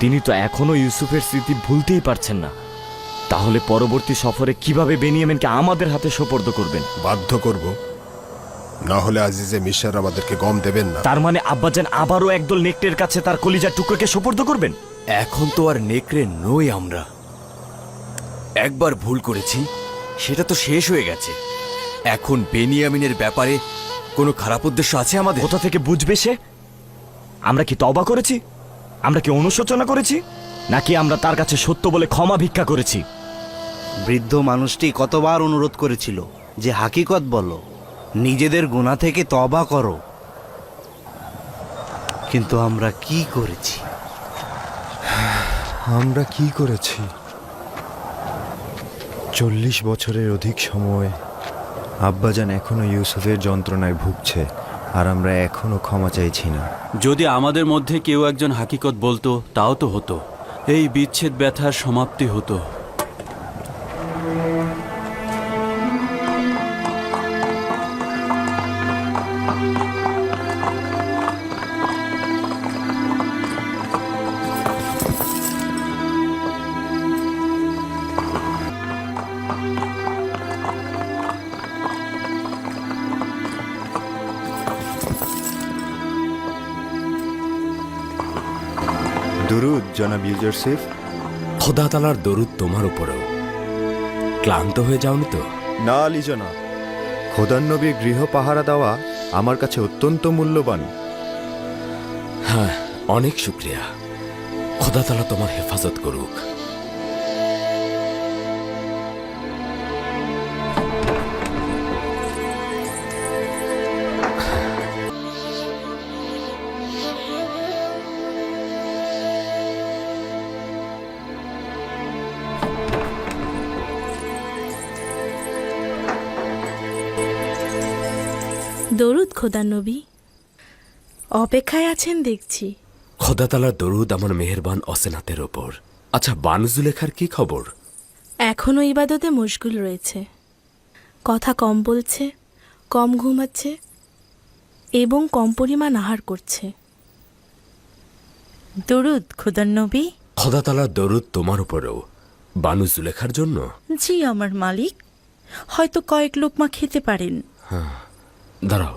তিনি তো এখনো ইউসুফের স্মৃতি ভুলতেই পারছেন না। তাহলে পরবর্তী সফরে কিভাবে বেনিয়ামিনকে আমাদের হাতে সোপর্দ করবেন? বাধ্য করব, না হলে আজিজে মিশর আমাদেরকে গম দেবেন না। তার মানে আব্বাজান আবারও একদল নেকড়ের কাছে তার কলিজার টুকরোকে সোপর্দ করবেন? এখন তো আর নেকড়ে নই আমরা। একবার ভুল করেছি, সেটা তো শেষ হয়ে গেছে। এখন বেনিয়ামিনের ব্যাপারে কোনো খারাপ উদ্দেশ্য আছে আমাদের? কোথা থেকে বুঝবে সে? আমরা কি তওবা করেছি? আমরা কি অনুশোচনা করেছি? নাকি আমরা তার কাছে সত্য বলে ক্ষমা ভিক্ষা করেছি? বৃদ্ধ মানুষটি কতবার অনুরোধ করেছিল যে হাকিকত বলো, নিজেদের গুনাহ থেকে তওবা করো, কিন্তু আমরা কি করেছি? আমরা কি করেছি? 40 বছরের অধিক সময় আব্বাজান এখনো ইউসুফের যন্ত্রণায় ভুগছে, আর আমরা এখনো ক্ষমা চাইছি না। যদি আমাদের মধ্যে কেউ একজন হাকিকত বলতো, তাও তো হতো, এই বিচ্ছেদ ব্যথার সমাপ্তি হতো। দুরুদ জনাব ইউজারসিফ। খোদা তালার দরুদ তোমার উপরেও। ক্লান্ত হয়ে যাওনি তো? না আলী জনাব, খোদার নবীর গৃহ পাহারা দেওয়া আমার কাছে অত্যন্ত মূল্যবান। হ্যাঁ, অনেক শুক্রিয়া। খোদা তালা তোমার হেফাজত করুক। দরুদ খোদা নবী, অপেক্ষায় আছেন দেখছি। খোদা তালার দরুদ আমার মেহেরবান অসেনাতের ওপর। আচ্ছা, বানুজুলেখার কি খবর? এখনও ইবাদতে মশগুল রয়েছে, কথা কম বলছে, কম ঘুমাচ্ছে এবং কম পরিমাণ আহার করছে। দরুদ খোদার নবী। খোদা তালার দরুদ তোমার উপরেও। বানুজুলেখার জন্য? জি আমার মালিক, হয়তো কয়েক লোকমা খেতে পারেন। হ্যাঁ, দাঁড়াও।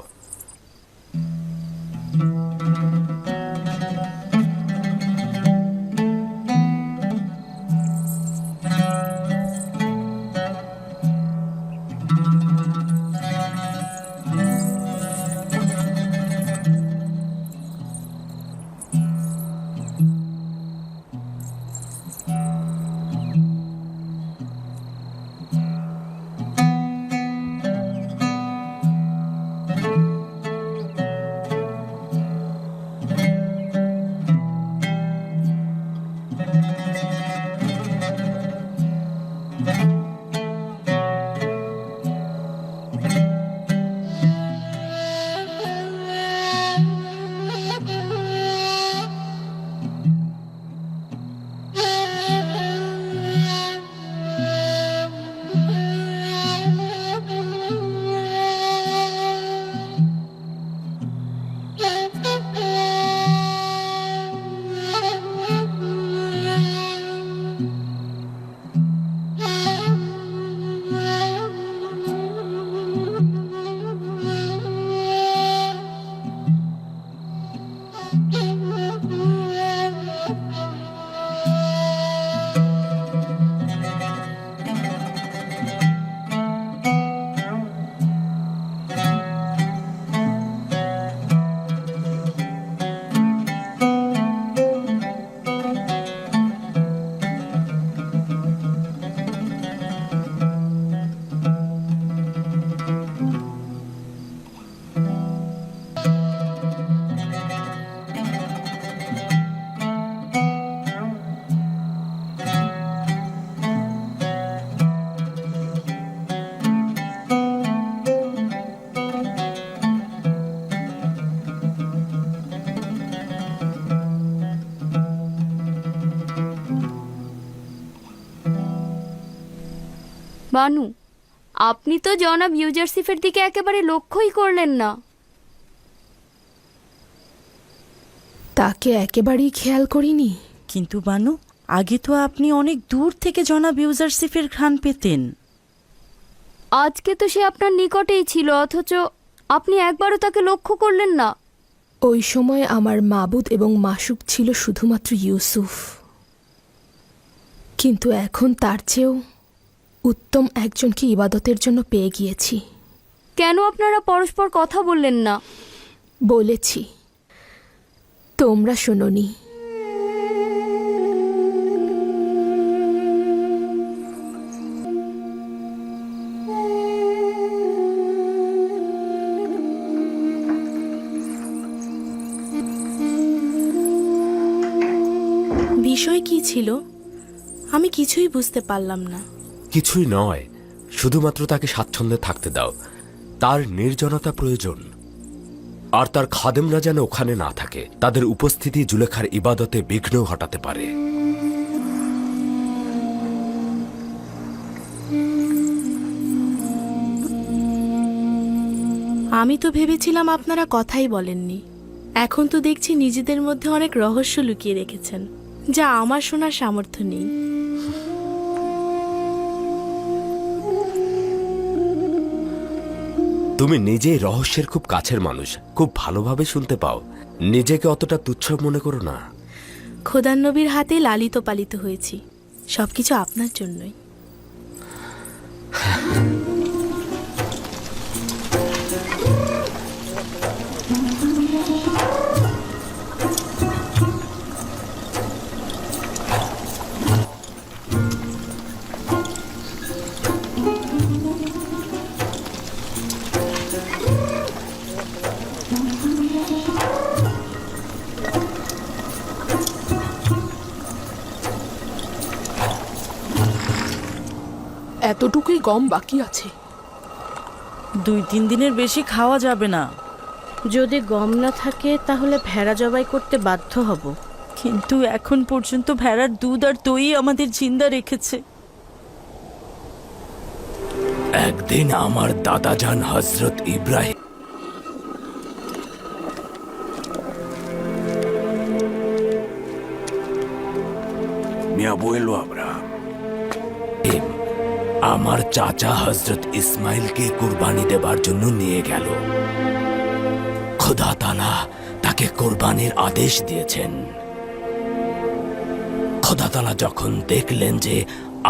বানু, আপনি তো জনাব ইউজারসিফের দিকে একেবারে লক্ষ্যই করলেন না। তাকে একেবারেই খেয়াল করিনি, কিন্তু বানু, আগে তো আপনি অনেক দূর থেকে জনাব ইউজারসিফের ঘ্রাণ পেতেন। আজকে তো সে আপনার নিকটেই ছিল, অথচ আপনি একবারও তাকে লক্ষ্য করলেন না। ওই সময় আমার মাবুদ এবং মাশুক ছিল শুধুমাত্র ইউসুফ, কিন্তু এখন তার চেয়েও উত্তম একজনকে ইবাদতের জন্য পেয়ে গিয়েছি। কেন আপনারা পরস্পর কথা বললেন না? বলেছি, তোমরা শোনোনি। বিষয় কি ছিল আমি কিছুই বুঝতে পারলাম না। কিছুই নয়, শুধুমাত্র তাকে স্বাচ্ছন্দ্যে থাকতে দাও। তার নির্জনতা প্রয়োজন, আর তার খাদেমরা যেন ওখানে না থাকে। তাদের উপস্থিতি জুলেখার ইবাদতে বিঘ্ন ঘটাতে পারে। আমি তো ভেবেছিলাম আপনারা কথাই বলেননি। এখন তো দেখছি নিজেদের মধ্যে অনেক রহস্য লুকিয়ে রেখেছেন, যা আমার শোনার সামর্থ্য নেই। তুমি নিজেই রহস্যের খুব কাছের মানুষ, খুব ভালোভাবে শুনতে পাও। নিজেকে অতটা তুচ্ছ মনে করো না। খোদার নবীর হাতে লালিত পালিত হয়েছি, সবকিছু আপনার জন্যই। এতটুকুই গম বাকি আছে। 2-3 দিনের বেশি খাওয়া যাবে না। যদি গম না থাকে তাহলে ভেড়া জবাই করতে বাধ্য হব। কিন্তু এখন পর্যন্ত ভেড়ার দুধ আর দই আমাদের জিন্দা রেখেছে। একদিন আমার দাদাজান হযরত ইব্রাহিম আমার চাচা হযরত ইসমাইলকে কুরবানি দেবার জন্য নিয়ে গেল। খোদা তাআলা তাকে কুরবানির আদেশ দিয়েছেন। খোদা তাআলা যখন দেখলেন যে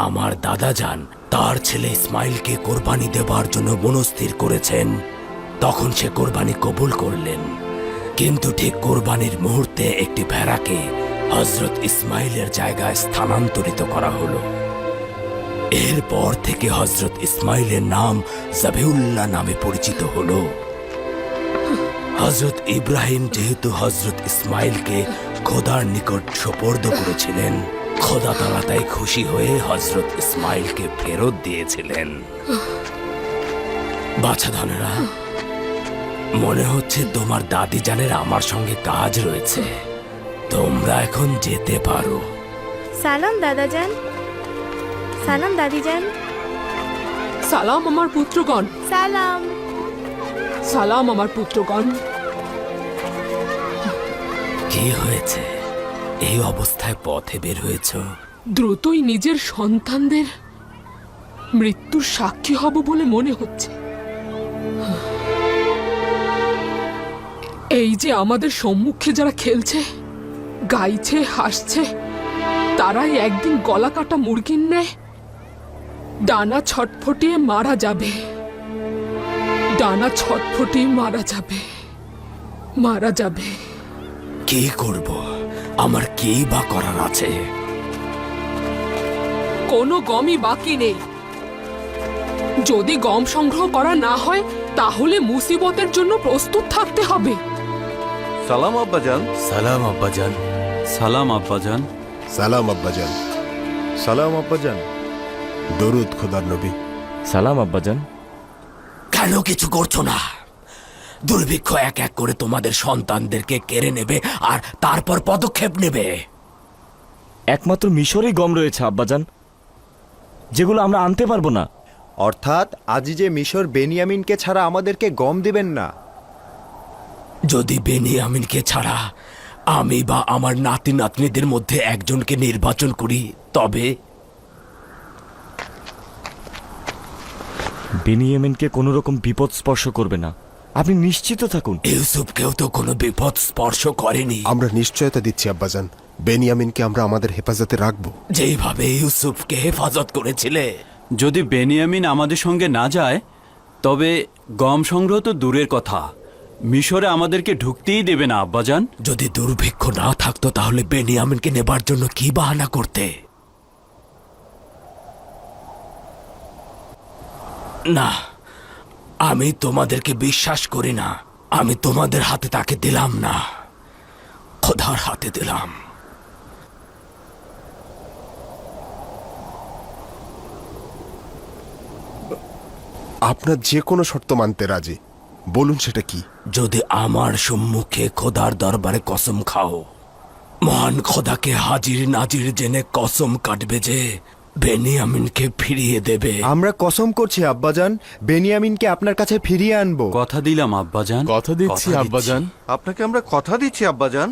আমার দাদাজান তার ছেলে ইসমাইলকে কোরবানি দেবার জন্য মনস্থির করেছেন, তখন সে কোরবানি কবুল করলেন। কিন্তু ঠিক কোরবানির মুহূর্তে একটি ভেড়াকে হযরত ইসমাইলের জায়গায় স্থানান্তরিত করা হলো। এরপর থেকে হযরত ইসমাইলের নাম জাবিউল্লাহ নামে পরিচিত হলো। হযরত ইব্রাহিম যেহেতু হযরত ইসমাইলকে খোদার নিকট সোপর্দ করেছিলেন, খোদা তাআলা তাই খুশি হয়ে হযরত ইসমাইলকে ফেরত দিয়েছিলেন। বাছাধনেরা, মনে হচ্ছে তোমার দাদি জানের আমার সঙ্গে কাজ রয়েছে। তোমরা এখন যেতে পারো। সালাম দাদাজান। সালাম দাদিজান। সালাম আমার পুত্রগণ। সালাম। সালাম আমার পুত্রগণ। কি হয়েছে? এই অবস্থায় পথে বের হয়েছ? দ্রুতই নিজের সন্তানদের মৃত্যুর সাক্ষী হব বলে মনে হচ্ছে। এই যে আমাদের সম্মুখে যারা খেলছে, গাইছে, হাসছে, তারাই একদিন গলা কাটা মুরগির ন্যায় ডানা ছটফটিয়ে মারা যাবে। ডানা ছটফটিয়ে মারা যাবে, মারা যাবে। কি করব? আমার কি বা করার আছে? কোনো গমই বাকি নেই। যদি গম সংগ্রহ করা না হয় তাহলে মুসিবতের জন্য প্রস্তুত থাকতে হবে। সালাম আব্বাজান। সালাম আব্বাজান। সালাম আব্বাজান। সালাম আব্বাজান। সালাম আব্বাজান। দরুদ খোদার নবী। সালাম আব্বাজান। কেন কিছু করছো না? দুর্ভিক্ষ এক এক করে তোমাদের সন্তানদেরকে কেড়ে নেবে আর তারপর পদক্ষেপ নেবে। একমাত্র মিশরেই গম রয়েছে আব্বাজান, যেগুলো আমরা আনতে পারবো না। অর্থাৎ আজিজে মিশর বেনিয়ামিনকে ছাড়া আমাদেরকে গম দিবেন না। যদি বেনিয়ামিনকে ছাড়া আমি বা আমার নাতি নাতনিদের মধ্যে একজনকে নির্বাচন করি, তবে বেনিয়ামিনকে কোনো রকম বিপদ স্পর্শ করবে না, আপনি নিশ্চিত থাকুন। ইউসুফকেও তো কোনো বিপদ স্পর্শ করেনি। আমরা নিশ্চয়তা দিচ্ছি আব্বাজান, বেনিয়ামিনকে আমরা আমাদের হেফাজতে রাখব। যেইভাবে ইউসুফকে হেফাজত করেছিলে। যদি বেনিয়ামিন আমাদের সঙ্গে না যায় তবে গম সংগ্রহ তো দূরের কথা, মিশরে আমাদেরকে ঢুকতেই দেবে না আব্বাজান। যদি দুর্ভিক্ষ না থাকতো তাহলে বেনিয়ামিনকে নেবার জন্য কি বাহানা করতে? না, আমি তোমাদেরকে বিশ্বাস করি না। আমি তোমাদের হাতে তাকে দিলাম না, খোদার হাতে দিলাম। আপনার যে কোনো শর্ত মানতে রাজি, বলুন সেটা কি? যদি আমার সম্মুখে খোদার দরবারে কসম খাও, মহান খোদাকে হাজির নাজির জেনে কসম কাটবে যে বেনিয়ামিনকে ফিরিয়ে দেবে। আমরা কসম করছি আব্বাজান, বেনিয়ামিনকে আপনার কাছে ফিরিয়ে আনবো। কথা দিলাম আব্বাজান। কথা দিচ্ছি আব্বাজান। আপনাকে আমরা কথা দিচ্ছি আব্বাজান।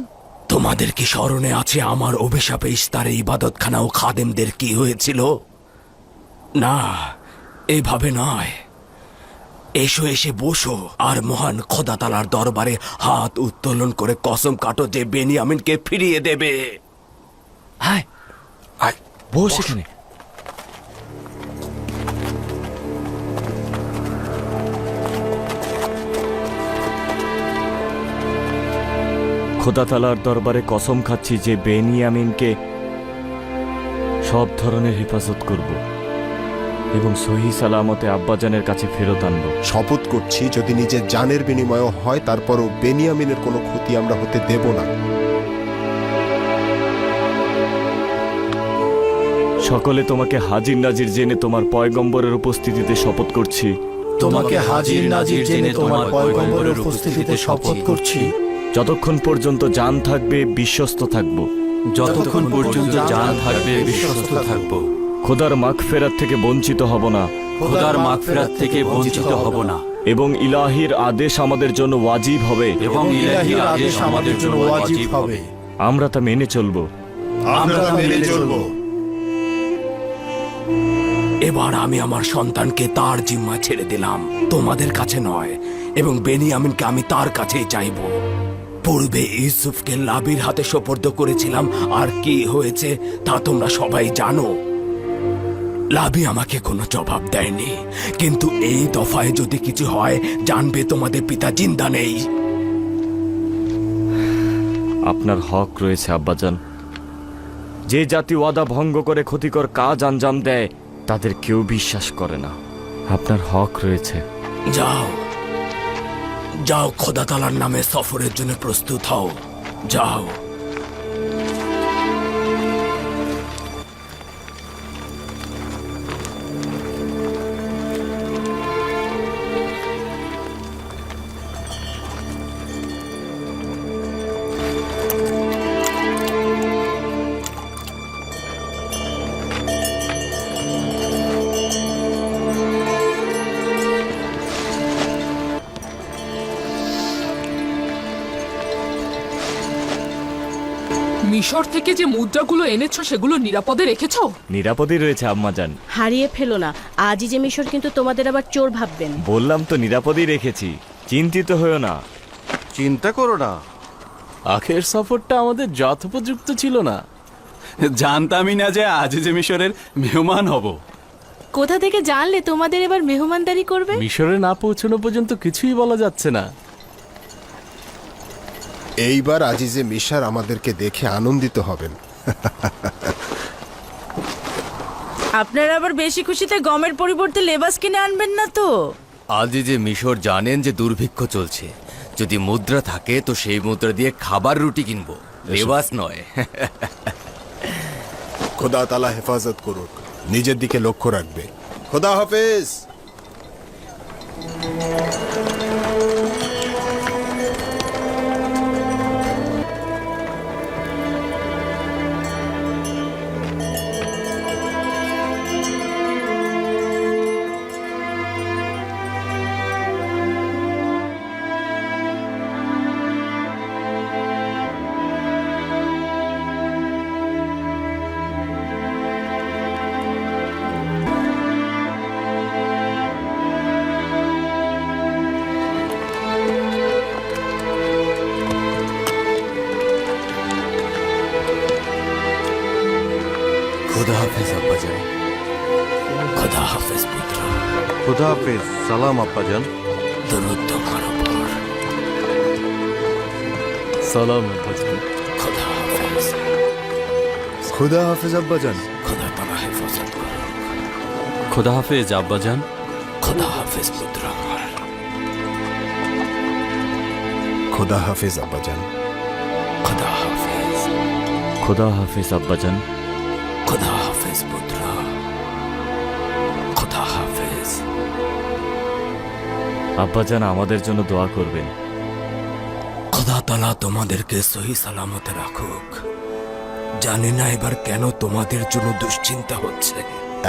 তোমাদের কি স্মরণে আছে আমার অভিশাপে ইস্তারে ইবাদতখানা ও খাদেমদের কি হয়েছিল? না, এভাবে নয়। এসো, এসে বসো আর মহান খোদা তালার দরবারে হাত উত্তোলন করে কসম কাটো যে বেনিয়ামিনকে ফিরিয়ে দেবে। হায়, বস এখানে। খোদা তালার দরবারে কসম খাচ্ছি যে বেনিয়ামিনকে সব ধরনের হেফাজত করব এবং সহি সালামতে আব্বাজানের কাছে ফেরত আনব। শপথ করছি যদি নিজের জানের বিনিময়ও হয় তারপরও বেনিয়ামিনের কোনো ক্ষতি আমরা হতে দেব না। সকলে তোমাকে হাজির নাজির জেনে তোমার পয়গম্বরের উপস্থিতিতে শপথ করছি। তোমাকে হাজির নাজির জেনে তোমার পয়গম্বরের উপস্থিতিতে শপথ করছি। যতক্ষণ পর্যন্ত জান থাকবে বিশ্বস্ত থাকব। যতক্ষণ পর্যন্ত জান থাকবে বিশ্বস্ত থাকব। খোদার মাগফিরাত থেকে বঞ্চিত হব না। খোদার মাগফিরাত থেকে বঞ্চিত হব না। এবং ইলাহির আদেশ আমাদের জন্য ওয়াজিব হবে। এবং ইলাহির আদেশ আমাদের জন্য ওয়াজিব হবে। আমরা তা মেনে চলব। এবার আমি আমার সন্তানকে তার জিম্মা ছেড়ে দিলাম, তোমাদের কাছে নয়, এবং বেনিয়ামিনকে আমি তার কাছেই চাইব। পূর্বে ইউসুফকে লাবির হাতে সোপর্দ করেছিলাম, আর কি হয়েছে তা তোমরা সবাই জানো। লাবি আমাকে কোনো জবাব দেয়নি, কিন্তু এই দফায় যদি কিছু হয় জানবে তোমাদের পিতা জিন্দা নেই। আপনার হক রয়েছে আব্বাজান। যে জাতি ওয়াদা ভঙ্গ করে ক্ষতিকর কাজ আঞ্জাম দেয় তাদের কেউ বিশ্বাস করে না। আপনার হক রয়েছে। যাও, যাও, খোদা তালার নামে সফরের জন্য প্রস্তুত হও। যাও। মিশর থেকে যে মুদ্রাগুলো এনেছো সেগুলো নিরাপদে রেখেছো? নিরাপদই রয়েছে আম্মাজান। হারিয়ে ফেলো না, আজই যে মিশর কিন্তু তোমাদের আবার চোর ভাববেন। বললাম তো নিরাপদই রেখেছি, চিন্তিত হয়েও না। চিন্তা করো না। আখের সফরটা আমাদের যথোপযুক্ত ছিল না। জানতামই না যে আজ যে মিশরের মেহমান হব। কোথা থেকে জানলে তোমাদের এবার মেহমানদারি করবে? মিশরে না পৌঁছানো পর্যন্ত কিছুই বলা যাচ্ছে না। এইবার আজিজে মিশার আমাদেরকে দেখে আনন্দিত হবেন। আপনারা আবার বেশি খুশিতে গমের পরিবর্তে লেবাস কিনে আনবেন না তো? আজই যে মিশর জানেন যে দুর্ভিক্ষ চলছে, যদি মুদ্রা থাকে তো সেই মুদ্রা দিয়ে খাবার রুটি কিনবো, লেবাস নয়। খোদা তালা হেফাজত করুক, নিজের দিকে লক্ষ্য রাখবে। খোদা হাফেজ। খুদা হাফেজ, সালাম আব্বাজান। দরুদ তোমার উপর। সালাম আব্বাজান। খোদা হাফেজ। খুদা হাফেজ আব্বাজান। খোদা তাআলা হেফাজত করুক। খোদা হাফেজ আব্বাজান। খোদা হাফেজ পুত্র আমার। খোদা হাফেজ আব্বাজান। খোদা হাফেজ। খোদা হাফেজ আব্বাজান। খোদা হাফেজ পুত্র। খোদা হাফেজ। আব্বাজান আমাদের জন্য দোয়া করবেন। খোদা তাআলা তোমাদেরকে সহি সালামতে রাখুক। জানি না এবার কেন তোমাদের জন্য দুশ্চিন্তা হচ্ছে।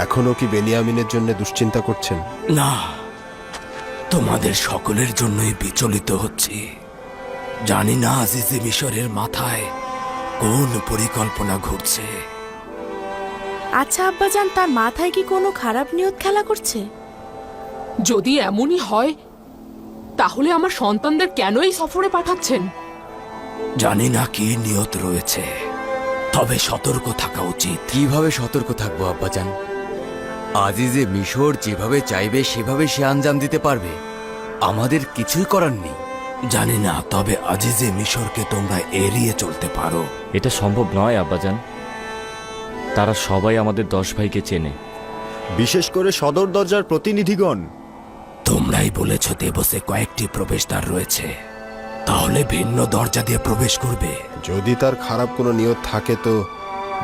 এখনো কি বেনিয়ামিনের জন্য দুশ্চিন্তা করছেন? না, তোমাদের সকলের জন্যই বিচলিত হচ্ছি। জানি না আজিজে মিশরের মাথায় কোন পরিকল্পনা ঘুরছে। আচ্ছা আব্বাজান, তার মাথায় কি কোনো খারাপ নিয়ত খেলা করছে? যদি এমনই হয় তাহলে আমার সন্তানদের কেন এই সফরে পাঠাচ্ছেন? জানি না কি নিয়ত রয়েছে, তবে সতর্ক থাকা উচিত। কিভাবে সতর্ক থাকবো আব্বাজান? আজিজে মিশর যেভাবে চাইবে সেভাবে সে আঞ্জাম দিতে পারবে, আমাদের কিছুই করার নেই। জানি না, তবে আজিজে মিশরকে তোমরা এড়িয়ে চলতে পারো। এটা সম্ভব নয় আব্বাজান। তারা সবাই আমাদের 10 ভাইকে চেনে। বিশেষ করে সদর দরজার প্রতিনিধিগণ। তোমরাই বলেছ দেবসে কয়েকটি প্রবেশদ্বার রয়েছে, তাহলে ভিন্ন দরজা দিয়ে প্রবেশ করবে। যদি তার খারাপ কোনো নিয়ত থাকে তো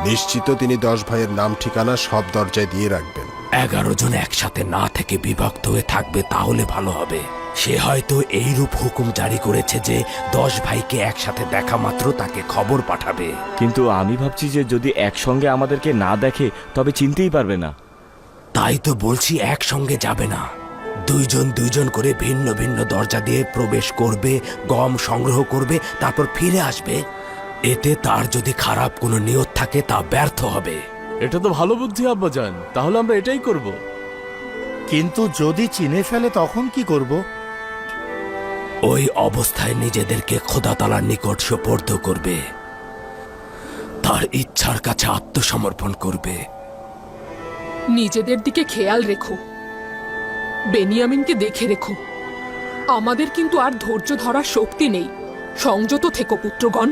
নিশ্চিত তিনি 10 ভাইয়ের নাম ঠিকানা সব দরজায় দিয়ে রাখবেন। 11 জন একসাথে না থেকে বিভক্ত হয়ে থাকবে, তাহলে ভালো হবে। সে হয়তো এইরূপ হুকুম জারি করেছে যে 10 ভাইকে একসাথে দেখা মাত্র তাকে খবর পাঠাবে। কিন্তু আমি ভাবছি যে যদি একসঙ্গে আমাদেরকে না দেখে তবে চিনতেই পারবে না। তাই তো বলছি একসঙ্গে যাবে না, দুইজন দুইজন করে ভিন্ন ভিন্ন দরজা দিয়ে প্রবেশ করবে, গম সংগ্রহ করবে, তারপর ফিরে আসবে। এতে তার যদি খারাপ কোনো নিয়ত থাকে তা ব্যর্থ হবে। এটা তো ভালো বুদ্ধি আব্বাজান, তাহলে আমরা এটাই করব। কিন্তু যদি চিনে ফেলে তখন কি করব? ওই অবস্থায় নিজেদেরকে খোদা তাআলার নিকট সুপর্দ করবে, তার ইচ্ছার কাছে আত্মসমর্পণ করবে। নিজেদের দিকে খেয়াল রেখো, বেনিয়ামিনকে দেখে রেখো। আমাদের কিন্তু আর ধৈর্য ধরার শক্তি নেই। সংযত থেকো পুত্রগণ।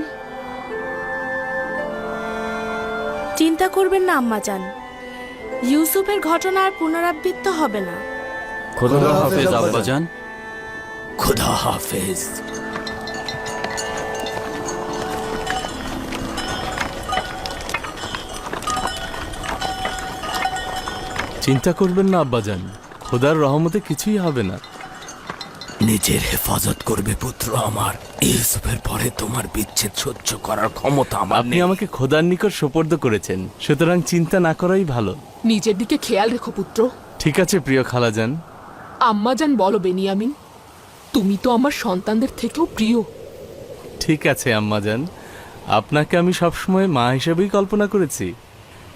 চিন্তা করবেন না আম্মাজান, ইউসুফের ঘটনা আর পুনরাবৃত্ত হবে না। খোদা হাফেজ আব্বাজান। খোদা হাফেজ। চিন্তা করবেন না আব্বাজান, খোদার রহমতে কিছুই হবে না। নিজের হেফাজত করবে পুত্র আমার। ইউসুফের পরে তোমার বিচ্ছেদ সহ্য করার ক্ষমতা আমার আপনি নেই। আমাকে খোদার নিকট সোপর্দ করেছেন, সুতরাং চিন্তা না করাই ভালো। নিজের দিকে খেয়াল রেখো পুত্র। ঠিক আছে প্রিয় খালাজান। আম্মাজান বলো বেনিয়ামিন, তুমি তো আমার সন্তানদের থেকেও প্রিয়। ঠিক আছে আম্মাজান, আপনাকে আমি সবসময় মা হিসেবেই কল্পনা করেছি।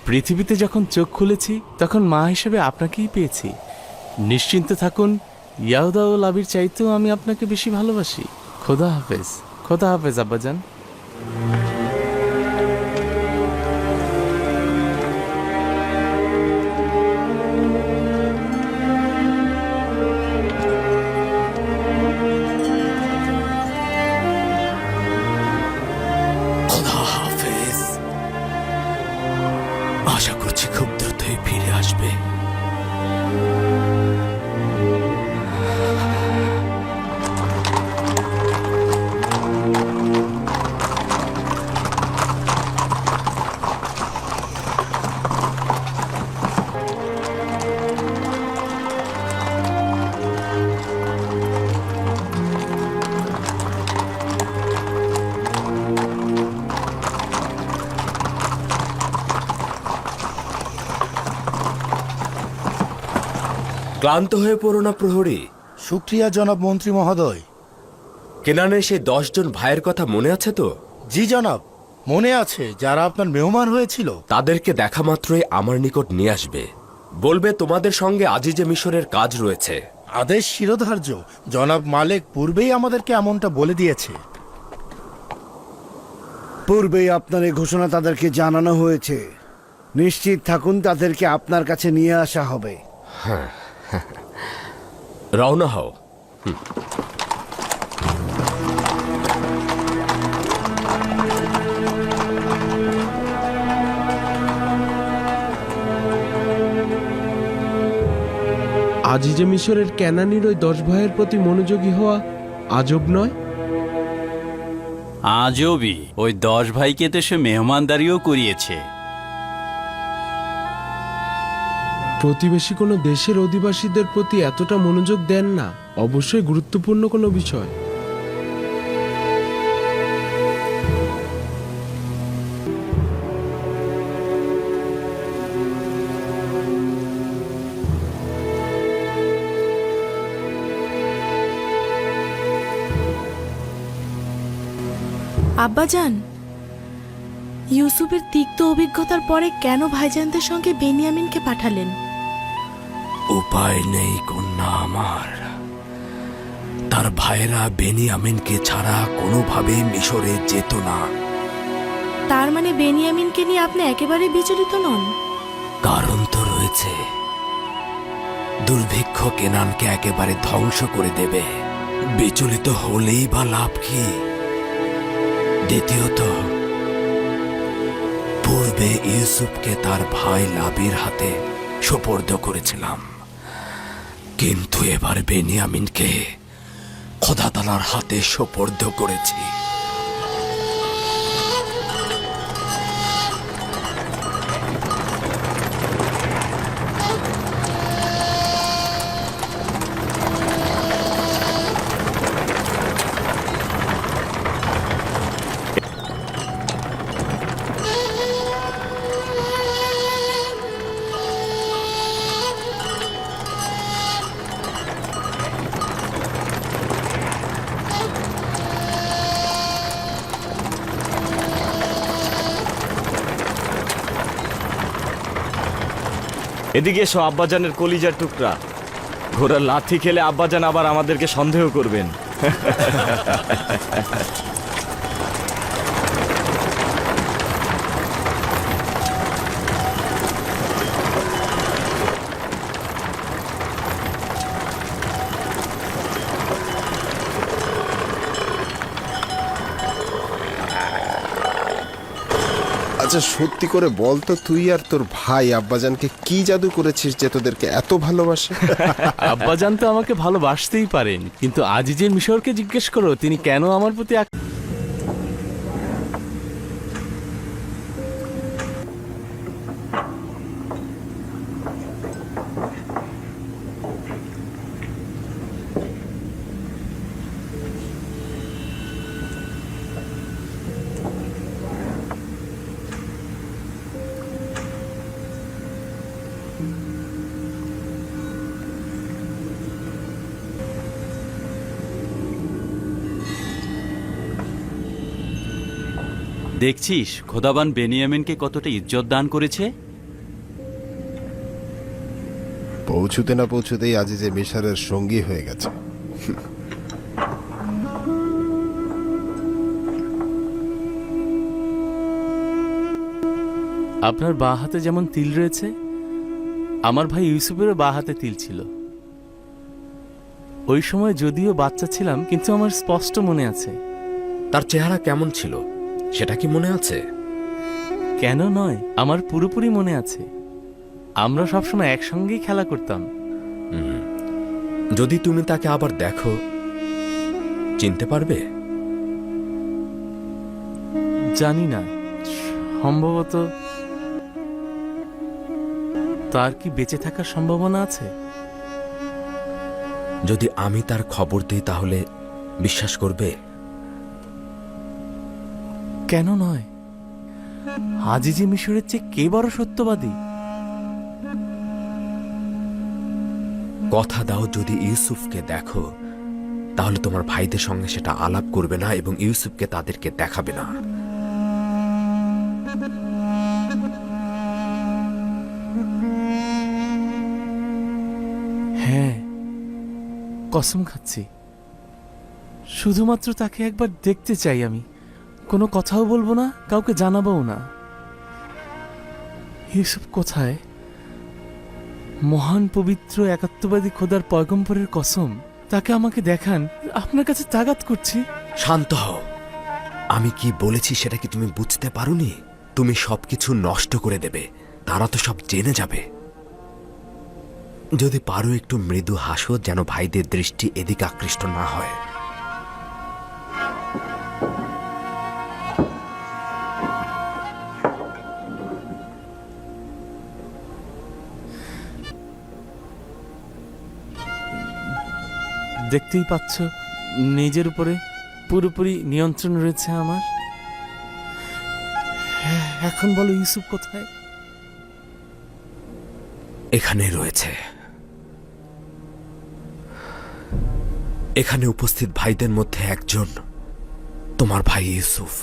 পৃথিবীতে যখন চোখ খুলেছি তখন মা হিসেবে আপনাকেই পেয়েছি। নিশ্চিন্তে থাকুন, ইয়াহুদা ও লাবির চাইতেও আমি আপনাকে বেশি ভালোবাসি। খোদা হাফেজ। খোদা হাফেজ আব্বাজান। খোদা হাফেজ। আশা করছি খুব দ্রুতই ফিরে আসবে। ক্লান্ত হয়ে পড়ো না প্রহরী। শুক্রিয়া জনাব মন্ত্রী মহোদয়। কেনানের সেই 10 জন ভাইয়ের কথা মনে আছে তো? জি জনাব, মনে আছে, যারা আপনার মেহমান হয়েছিল। তাদেরকে দেখা মাত্রই আমার নিকট নিয়ে আসবে। বলবে তোমাদের সঙ্গে আজিজে মিশরের কাজ রয়েছে। আদেশ শিরোধার্য। জনাব মালেক পূর্বেই আমাদেরকে এমনটা বলে দিয়েছে। পূর্বেই আপনার এই ঘোষণা তাদেরকে জানানো হয়েছে। নিশ্চিত থাকুন তাদেরকে আপনার কাছে নিয়ে আসা হবে। রওনা হও। আজিজে মিশরের ক্যানানির ওই 10 ভাইয়ের প্রতি মনোযোগী হওয়া আজব নয়? আজবই, ওই 10 ভাইকে তো সে মেহমানদারিও করিয়েছে। প্রতিবেশী কোনো দেশের অধিবাসীদের প্রতি এতটা মনোযোগ দেন না, অবশ্যই গুরুত্বপূর্ণ কোনো বিষয়। আব্বাজান, ইউসুফের তিক্ত অভিজ্ঞতার পরে কেন ভাইজানদের সঙ্গে বেনিয়ামিনকে পাঠালেন? উপায় নেই কন্যা আমার। তার ভাইরা বেনিয়ামিনকে ছাড়া কোনোভাবে মিশরে যেত না। তার মানে বেনিয়ামিনকে নিয়ে আপনি একেবারে বিচলিত নন? কারণ তো রয়েছে। দুর্ভিক্ষ কেনানকে একেবারে ধ্বংস করে দেবে। বিচলিত হলেই বা লাভ কি? দ্বিতীয়ত, পূর্বে ইউসুফকে তার ভাই লাবির হাতে সোপর্দ করেছিলাম, কিন্তু এবার বেনিয়ামিনকে খোদা তাআলার হাতে সোপর্দ করেছি। এদিকে এসো আব্বাজানের কলিজার টুকরা। ঘোড়ার লাথি খেলে আব্বাজান আবার আমাদেরকে সন্দেহ করবেন। আচ্ছা সত্যি করে বল তো, তুই আর তোর ভাই আব্বাজানকে কি জাদু করেছিস যে তোদেরকে এত ভালোবাসে? আব্বাজান তো আমাকে ভালোবাসতেই পারেন, কিন্তু আজিজের মিশরকে জিজ্ঞেস করো তিনি কেন আমার প্রতি দেখছিস খোদাবান বেনিয়ামিনকে কতটা ইজ্জত দান করেছে। পৌঁছুতে না পৌঁছুতেই আজিজে মিশরের সঙ্গী হয়ে গেছে। আপনার বাঁ হাতে যেমন তিল রয়েছে, আমার ভাই ইউসুফেরও বাঁ হাতে তিল ছিল। ওই সময় যদিও বাচ্চা ছিলাম, কিন্তু আমার স্পষ্ট মনে আছে। তার চেহারা কেমন ছিল সেটা কি মনে আছে? কেন নয়, আমার পুরোপুরি মনে আছে। আমরা সবসময় একসঙ্গেই খেলা করতাম। যদি তুমি তাকে আবার দেখো, চিনতে পারবে? জানি না, সম্ভবত। তার কি বেঁচে থাকার সম্ভাবনা আছে? যদি আমি তার খবর দিই তাহলে বিশ্বাস করবে? কেন নয়? আজিজে মিশরের চেয়ে কে বড় সত্যবাদী? কথা দাও, যদি ইউসুফকে দেখো তাহলে তোমার ভাইদের সঙ্গে সেটা আলাপ করবে না এবং ইউসুফকে তাদেরকে দেখাবে না। হ্যাঁ, কসম খাচ্ছি। শুধুমাত্র তাকে একবার দেখতে চাই আমি। কোনো কথাও বলবো না, কাউকে জানাবো না। ইউসুফ কোথায়? মহান পবিত্র একাত্মবাদী খোদার পয়গম্বরের কসম, তাকে আমাকে দেখান, আপনার কাছে তাগাত করছি। শান্ত হও। আমি কি বলেছি সেটা কি তুমি বুঝতে পারোনি? তুমি সবকিছু নষ্ট করে দেবে, তারা তো সব জেনে যাবে। যদি পারো একটু মৃদু হাসো, যেন ভাইদের দৃষ্টি এদিকে আকৃষ্ট না হয়। দেখতেই পাচ্ছ নিজের উপরে পুরোপুরি নিয়ন্ত্রণ রয়েছে আমার। এখন বলো ইউসুফ কোথায়? এখানে রয়েছে। এখানে উপস্থিত ভাইদের মধ্যে একজন তোমার ভাই Yusuf.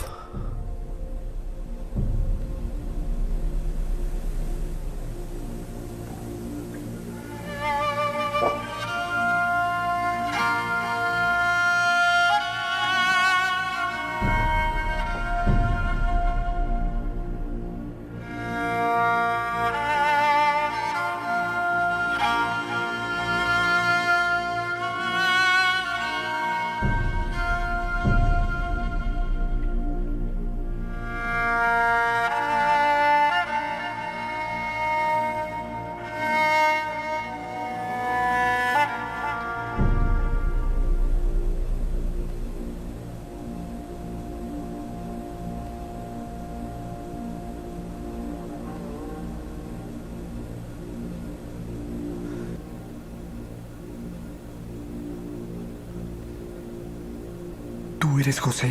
¿Tú eres José?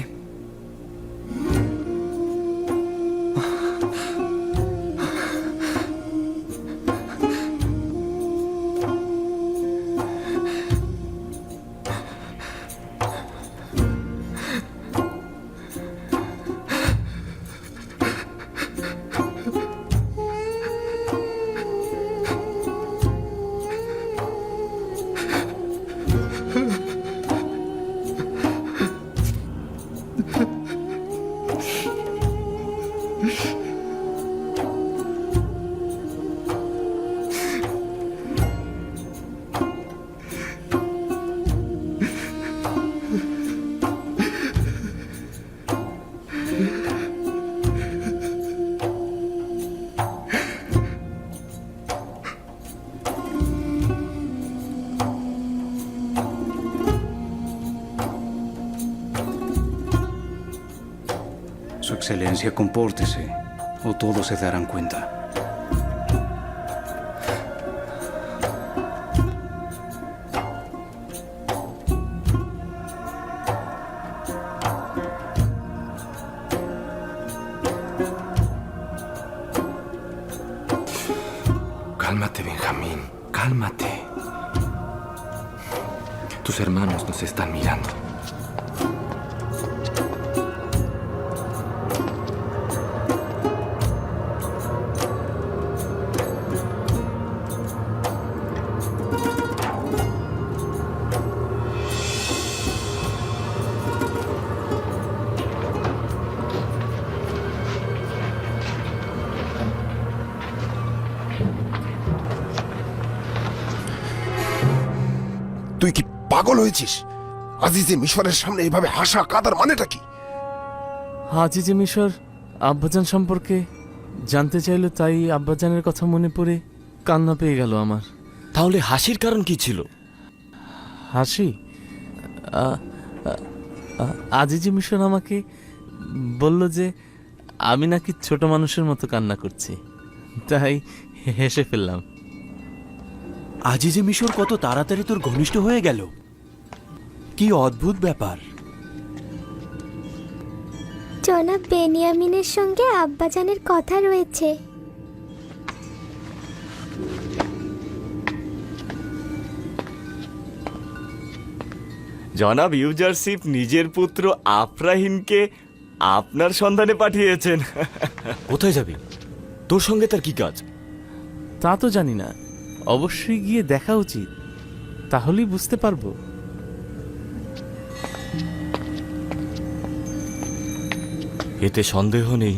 Su excelencia, compórtese o todos se darán cuenta. Cálmate, Benjamín, cálmate. Tus hermanos nos están mirando. তুই কি পাগল হয়েছিস? আজিজে মিশরের সামনে এভাবে হাসা কাদার মানেটা কি? আজিজে মিশর আব্বাজান সম্পর্কে জানতে চাইলো, তাই আব্বাজানের কথা মনে পড়ে কান্না পেয়ে গেল আমার। তাহলে হাসির কারণ কি ছিল? হাসি? আজিজে মিশর আমাকে বলল যে আমি নাকি ছোট মানুষের মতো কান্না করছি, তাই হেসে ফেললাম। আজিজে মিশর কত তাড়াতাড়ি তোর ঘনিষ্ঠ হয়ে গেল, কি অদ্ভুত ব্যাপার। জনাব বেনিয়ামিনের সঙ্গে আব্বাজানের কথা রয়েছে। জনাব ইউজারশিপ নিজের পুত্র আফরাহিমকে আপনার সন্ধানে পাঠিয়েছেন। কোথায় যাবি? তোর সঙ্গে তার কি কাজ? তা তো জানি না, অবশ্যই গিয়ে দেখা উচিত, তাহলেই বুঝতে পারবো। এতে সন্দেহ নেই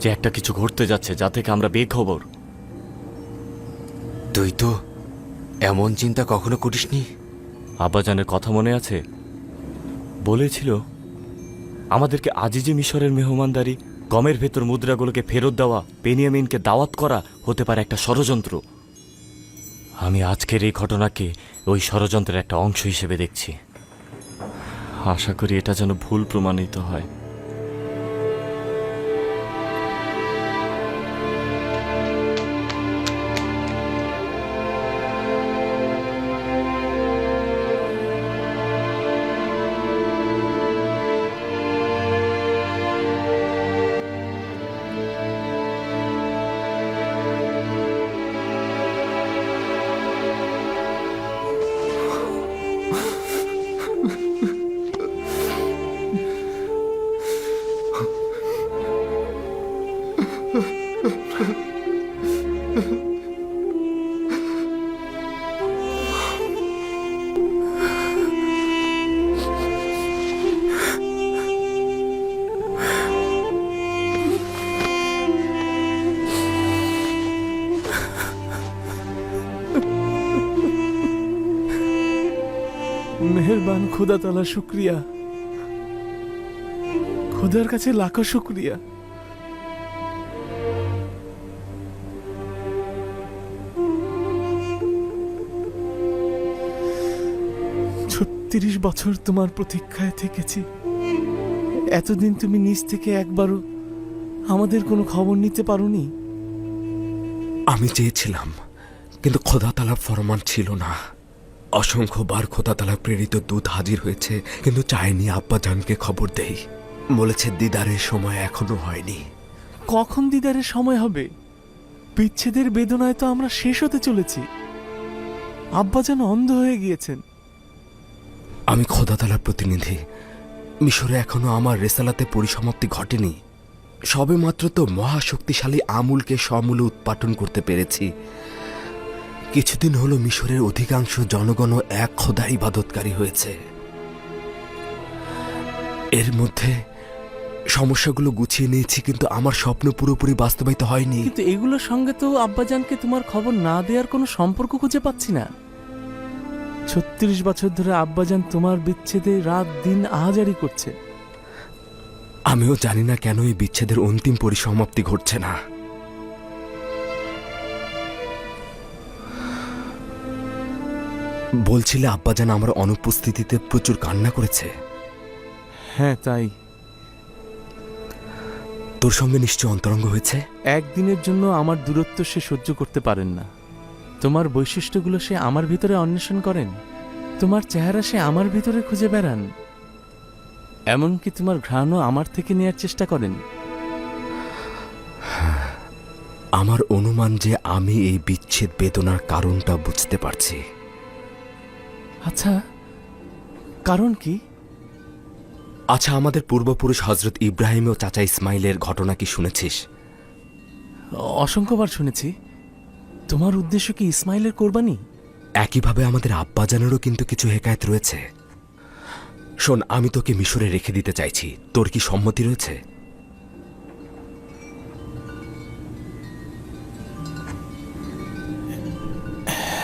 যে একটা কিছু ঘটতে যাচ্ছে, যা থেকে আমরা বেখবর। তুই তো এমন চিন্তা কখনো করিসনি। আব্বাজানের কথা মনে আছে? বলেছিল আমাদেরকে আজিজে মিশরের মেহমানদারি, গমের ভেতর মুদ্রাগুলোকে ফেরত দেওয়া, বেনিয়ামিনকে দাওয়াত করা হতে পারে একটা ষড়যন্ত্র। আমি আজকের এই ঘটনাকে ওই ষড়যন্ত্রের একটা অংশ হিসেবে দেখছি। আশা করি এটা যেন ভুল প্রমাণিত হয়। মেহেরবান খোদা তাআলা, শুক্রিয়া। খোদার কাছে লাখো শুক্রিয়া। ৩৬ বছর তোমার প্রতীক্ষায় থেকেছি। এতদিন তুমি নিজ থেকে একবারও আমাদের কোনো খবর নিতে পারোনি। আমি চেয়েছিলাম, কিন্তু খোদা তাআলার ফরমান ছিল না। অসংখ্যবার খোদা তাআলা প্রেরিত দূত হাজির হয়েছে, কিন্তু চাইনি আব্বাজানকে খবর দেই। বলেছে দিদারের সময় এখনো হয়নি। কখন দিদারের সময় হবে? বিচ্ছেদের বেদনায় তো আমরা শেষ হতে চলেছি। আব্বা যেন অন্ধ হয়ে গিয়েছেন। আমি খোদা তাআলার প্রতিনিধি। মিশরে এখনো আমার রেসালাতে পরিসমাপ্তি ঘটেনি। সবে মাত্র তো মহাশক্তিশালী আমুলকে সমূলে উৎপাটন করতে পেরেছি। কিছুদিন হলো মিশরের অধিকাংশ জনগণ এক খোদা ইবাদতকারী হয়েছে। এর মধ্যে সমস্যাগুলো গুছিয়ে নিয়েছি, কিন্তু আমার স্বপ্ন পুরোপুরি বাস্তবায়িত হয়নি। কিন্তু এগুলোর সঙ্গে তো আব্বাজানকে তোমার খবর না দেওয়ার কোনো সম্পর্ক খুঁজে পাচ্ছি না। ৩৬ বছর ধরে আব্বাজান তোমার বিচ্ছেদে রাত দিন আহাজারি করছে। আমিও জানি না কেন এই বিচ্ছেদের অন্তিম পরিসমাপ্তি ঘটছে না। বলছিলে আব্বাজান আমার অনুপস্থিতিতে প্রচুর কান্না করেছে। হ্যাঁ, তাই। তোর সঙ্গে নিশ্চয় অন্তরঙ্গ হয়েছে। একদিনের জন্য আমার দূরত্ব সে সহ্য করতে পারেন না। তোমার বৈশিষ্ট্যগুলো সে আমার ভিতরে অন্বেষণ করেন। তোমার চেহারা সে আমার ভিতরে খুঁজে বেড়ান। এমনকি তোমার ঘ্রাণও আমার থেকে নেয়ার চেষ্টা করেন। আমার অনুমান যে আমি এই বিচ্ছেদ বেদনার কারণটা বুঝতে পারছি। আচ্ছা, কারণ কি? আচ্ছা, আমাদের পূর্বপুরুষ হজরত ইব্রাহিম ও চাচা ইসমাইলের ঘটনা কি শুনেছিস? অসংখ্যবার শুনেছি। তোমার উদ্দেশ্য কি ইসমাইলের কোরবানি? একইভাবে আমাদের আব্বাজানেরও কিন্তু কিছু হেকায়েত রয়েছে। শোন, আমি তোকে মিশরে রেখে দিতে চাইছি। তোর কি সম্মতি রয়েছে?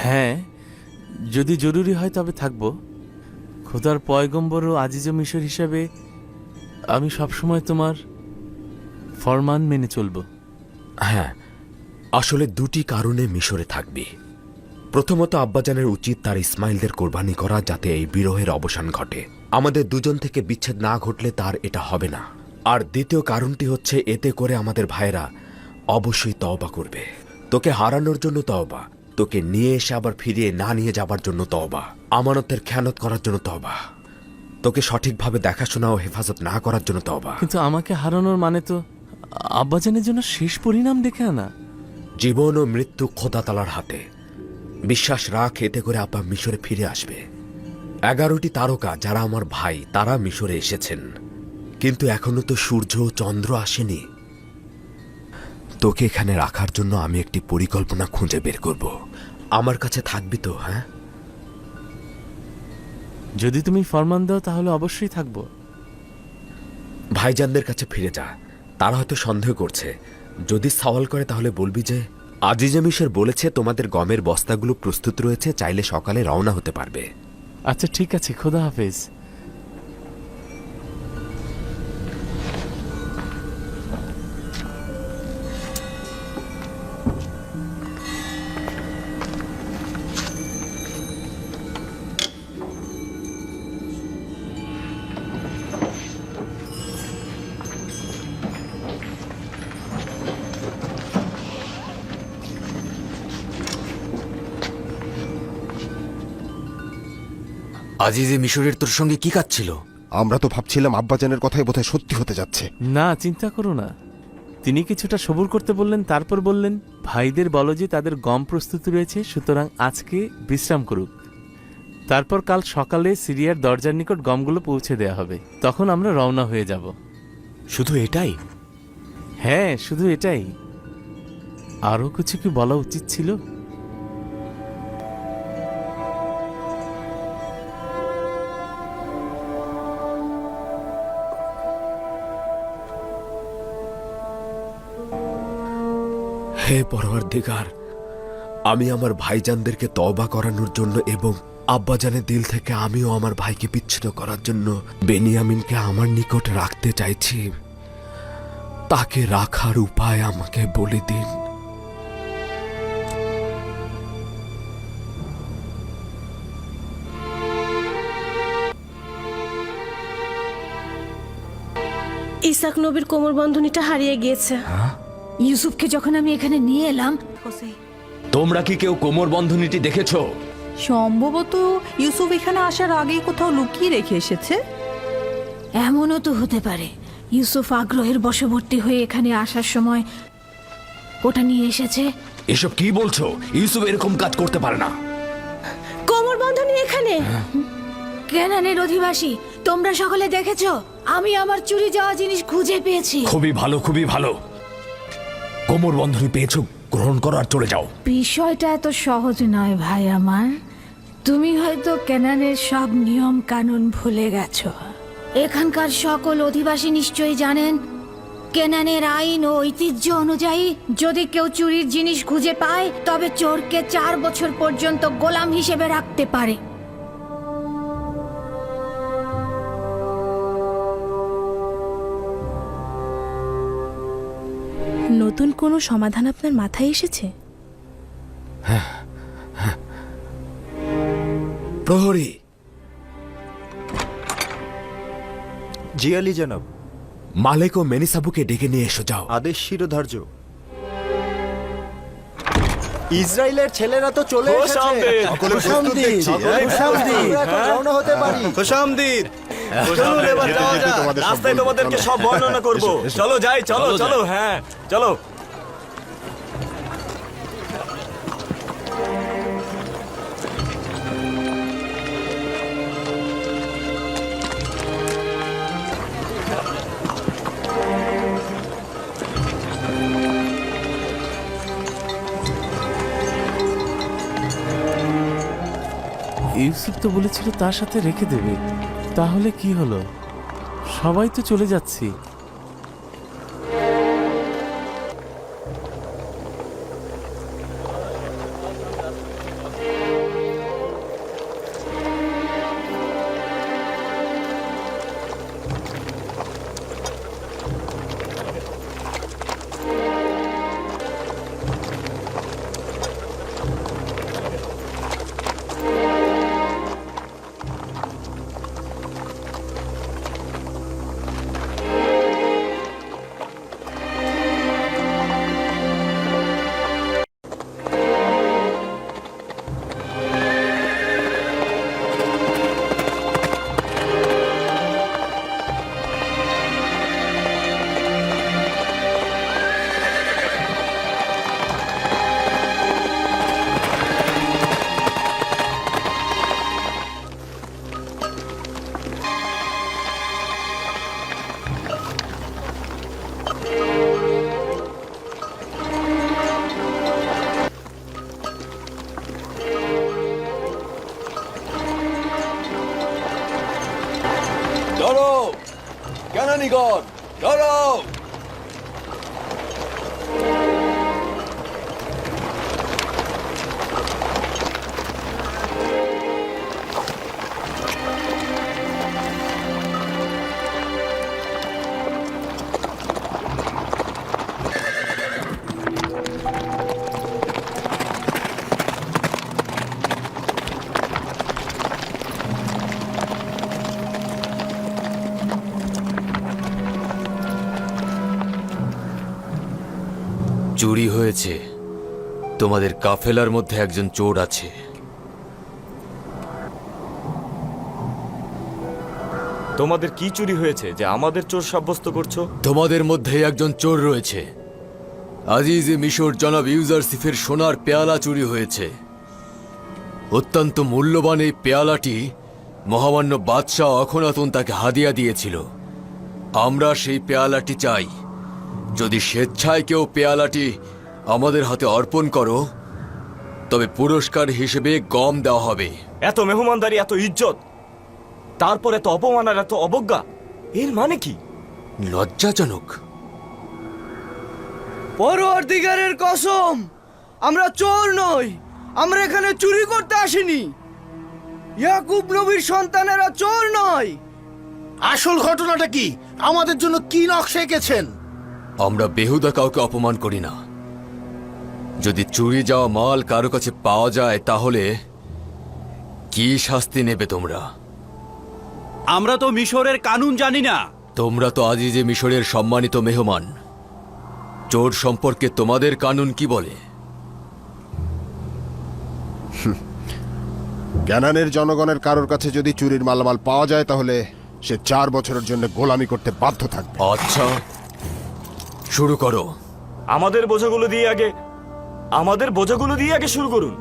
হ্যাঁ, যদি জরুরি হয় তবে থাকব। খোদার পয়গম্বর ও আজিজ মিশর হিসাবে আমি সবসময় তোমার ফরমান মেনে চলব। হ্যাঁ, আসলে দুটি কারণে মিশরে থাকবি। প্রথমত, আব্বাজানের উচিত তার ইসমাইলদের কোরবানি করা, যাতে এই বিরহের অবসান ঘটে। আমাদের দুজন থেকে বিচ্ছেদ না ঘটলে তার এটা হবে না। আর দ্বিতীয় কারণটি হচ্ছে, এতে করে আমাদের ভাইয়েরা অবশ্যই তওবা করবে। তোকে হারানোর জন্য তওবা, তোকে নিয়ে এসে আবার ফিরিয়ে না নিয়ে যাবার জন্য তওবা, আমানতের খেয়ানত করার জন্য তওবা, তোকে সঠিকভাবে দেখাশোনা ও হেফাজত না করার জন্য তওবা। কিন্তু আমাকে হারানোর মানে তো আব্বাজানের জন্য শেষ পরিণাম দেখে আনা। জীবন ও মৃত্যু খোদা তাআলার হাতে। বিশ্বাস রাখ, এতে করে আব্বা মিশরে ফিরে আসবে। 11টি তারকা যারা আমার ভাই, তারা মিশরে এসেছেন, কিন্তু এখনো তো সূর্য ও চন্দ্র আসেনি। তোকে এখানে রাখার জন্য আমি একটি পরিকল্পনা খুঁজে বের করব। আমার কাছে থাকবি তো? হ্যাঁ, যদি তুমি ফরমান দাও তাহলে অবশ্যই থাকব। ভাইজানদের কাছে ফিরে যা। তারা হয়তো সন্দেহ করছে। যদি সওয়াল করে তাহলে বলবি যে আজিজা মিশর বলেছে তোমাদের গমের বস্তাগুলো প্রস্তুত রয়েছে, চাইলে সকালে রওনা হতে পারবে। আচ্ছা ঠিক আছে, খোদা হাফেজ। আজিজে মিশরের তোর সঙ্গে কি কাজ ছিল? আমরা তো ভাবছিলাম আব্বাজানের কথাই বোধহয় সত্যি হতে যাচ্ছে। না, চিন্তা করো না। তিনি কিছুটা সবুর করতে বললেন, তারপর বললেন, ভাইদের বলো যে তাদের গম প্রস্তুত রয়েছে, সুতরাং আজকে বিশ্রাম করুক। তারপর কাল সকালে সিরিয়ার দরজার নিকট গমগুলো পৌঁছে দেয়া হবে, তখন আমরা রওনা হয়ে যাব। শুধু এটাই? হ্যাঁ, শুধু এটাই। আরও কিছু কি বলা উচিত ছিল? হে পরওয়ারদিগার, আমি আমার ভাইজানদেরকে তওবা করানোর জন্য এবং আব্বাজানের দিল থেকে আমিও আমার ভাইকে বিচ্ছিন্ন করার জন্য বেনিয়ামিনকে আমার নিকট রাখতে চাইছি। তাকে রাখার উপায় আমাকে বলে দিন। ইসাক নবীর কোমর বন্ধনীটা হারিয়ে গিয়েছে। ইউসুফকে যখন আমি এখানে নিয়ে এলাম, তোমরা কি কেউ কোমর বন্ধনীটি দেখেছো? সম্ভবত ইউসুফ এখানে আসার আগেই কোথাও লুকিয়ে রেখে এসেছে। এমনও তো হতে পারে ইউসুফ আগ্রহের বশবর্তী হয়ে এখানে আসার সময় ওটা নিয়ে এসেছে। এসব কি বলছো? ইউসুফ এরকম কাজ করতে পারে না। কোমর বন্ধনী এখানে। কেনানের অধিবাসী, তোমরা সকলে দেখেছো আমি আমার চুরি যাওয়া জিনিস খুঁজে পেয়েছি। খুবই ভালো, খুবই ভালো। কোমর বন্ধনী পেয়েছো, গ্রহণ করো আর চলে যাও। বিষয়টা এত সহজ নয় ভাই আমার। তুমি হয়তো কেনানের সব নিয়ম কানুন ভুলে গেছো। এখানকার সকল অধিবাসী নিশ্চয়ই জানেন কেনানের আইন ও ঐতিহ্য অনুযায়ী যদি কেউ চুরির জিনিস খুঁজে পায় তবে চোরকে 4 বছর পর্যন্ত গোলাম হিসেবে রাখতে পারে। নতুন কোনো সমাধান আপনার মাথায় এসেছে? প্রহরী, জি আলী জনাব। মালেক ও মেনিসাবুকে ডেকে নিয়ে এসো, যাও। আদেশ শিরোধার্য। ইসরায়েলের ছেলেরা তো চলে এসেছে। রওনা হতে পারি। রাস্তায় তোমাদেরকে সব বর্ণনা করব। চলো যাই, চলো চলো। হ্যাঁ চলো। ইউসুফ তো বলেছিল তার সাথে রেখে দেবে, তাহলে কি হলো? সবাই তো চলে যাচ্ছি। চলো চুরি হয়েছে। তোমাদের কাফেলার মধ্যে একজন চোর আছে। তোমাদের কি চুরি হয়েছে যে আমাদের চোর সাব্যস্ত করছো? তোমাদের মধ্যে একজন চোর রয়েছে। আজিজে মিশর জনাব ইউজারসিফের সোনার পেয়ালা চুরি হয়েছে। অত্যন্ত মূল্যবান এই পেয়ালাটি মহামান্য বাদশাহ অখনাতুন তাকে হাদিয়া দিয়েছিল। আমরা সেই পেয়ালাটি চাই। যদি স্বেচ্ছায় কেউ পেয়ালাটি আমাদের হাতে অর্পণ করো, তবে পুরস্কার হিসেবে গম দেওয়া হবে। এত মেহমানদারি, এত ইজ্জত, তারপর এত অপমান আর এত অবজ্ঞা, এর মানে কি? লজ্জাজনক। পরওয়ারদিগারের কসম, আমরা চোর নই, আমরা এখানে চুরি করতে আসিনি। ইয়াকুব নবীর সন্তানেরা চোর নয়। আসল ঘটনাটা কি? আমাদের জন্য কি নকশা এঁকেছেন? আমরা বেহুদা কাউকে অপমান করি না। যদি চুরি যাওয়া মাল কারো কাছে পাওয়া যায়, তাহলে কি শাস্তি নেবে তোমরা? আমরা তো মিশরের কানুন জানি না। তোমরা তো আজিজে মিশরের সম্মানিত মেহমান। চোর সম্পর্কে তোমাদের কানুন কি বলে? ক্যানানের জনগণের কারোর কাছে যদি চুরির মালামাল পাওয়া যায়, তাহলে সে 4 বছরের জন্য গোলামি করতে বাধ্য থাকবে। আচ্ছা, শুরু করো। আমাদের বোঝাগুলো দিয়ে আগে শুরু করুন।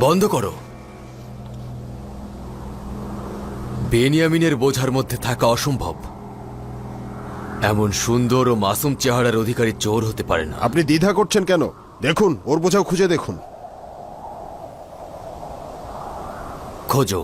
বন্ধ করো। বেনিয়ামিনের বোঝার মধ্যে থাকা অসম্ভব। এমন সুন্দর ও মাসুম চেহারার অধিকারী চোর হতে পারে না। আপনি দ্বিধা করছেন কেন? দেখুন, ওর বোঝাও খুঁজে দেখুন। খোঁজো।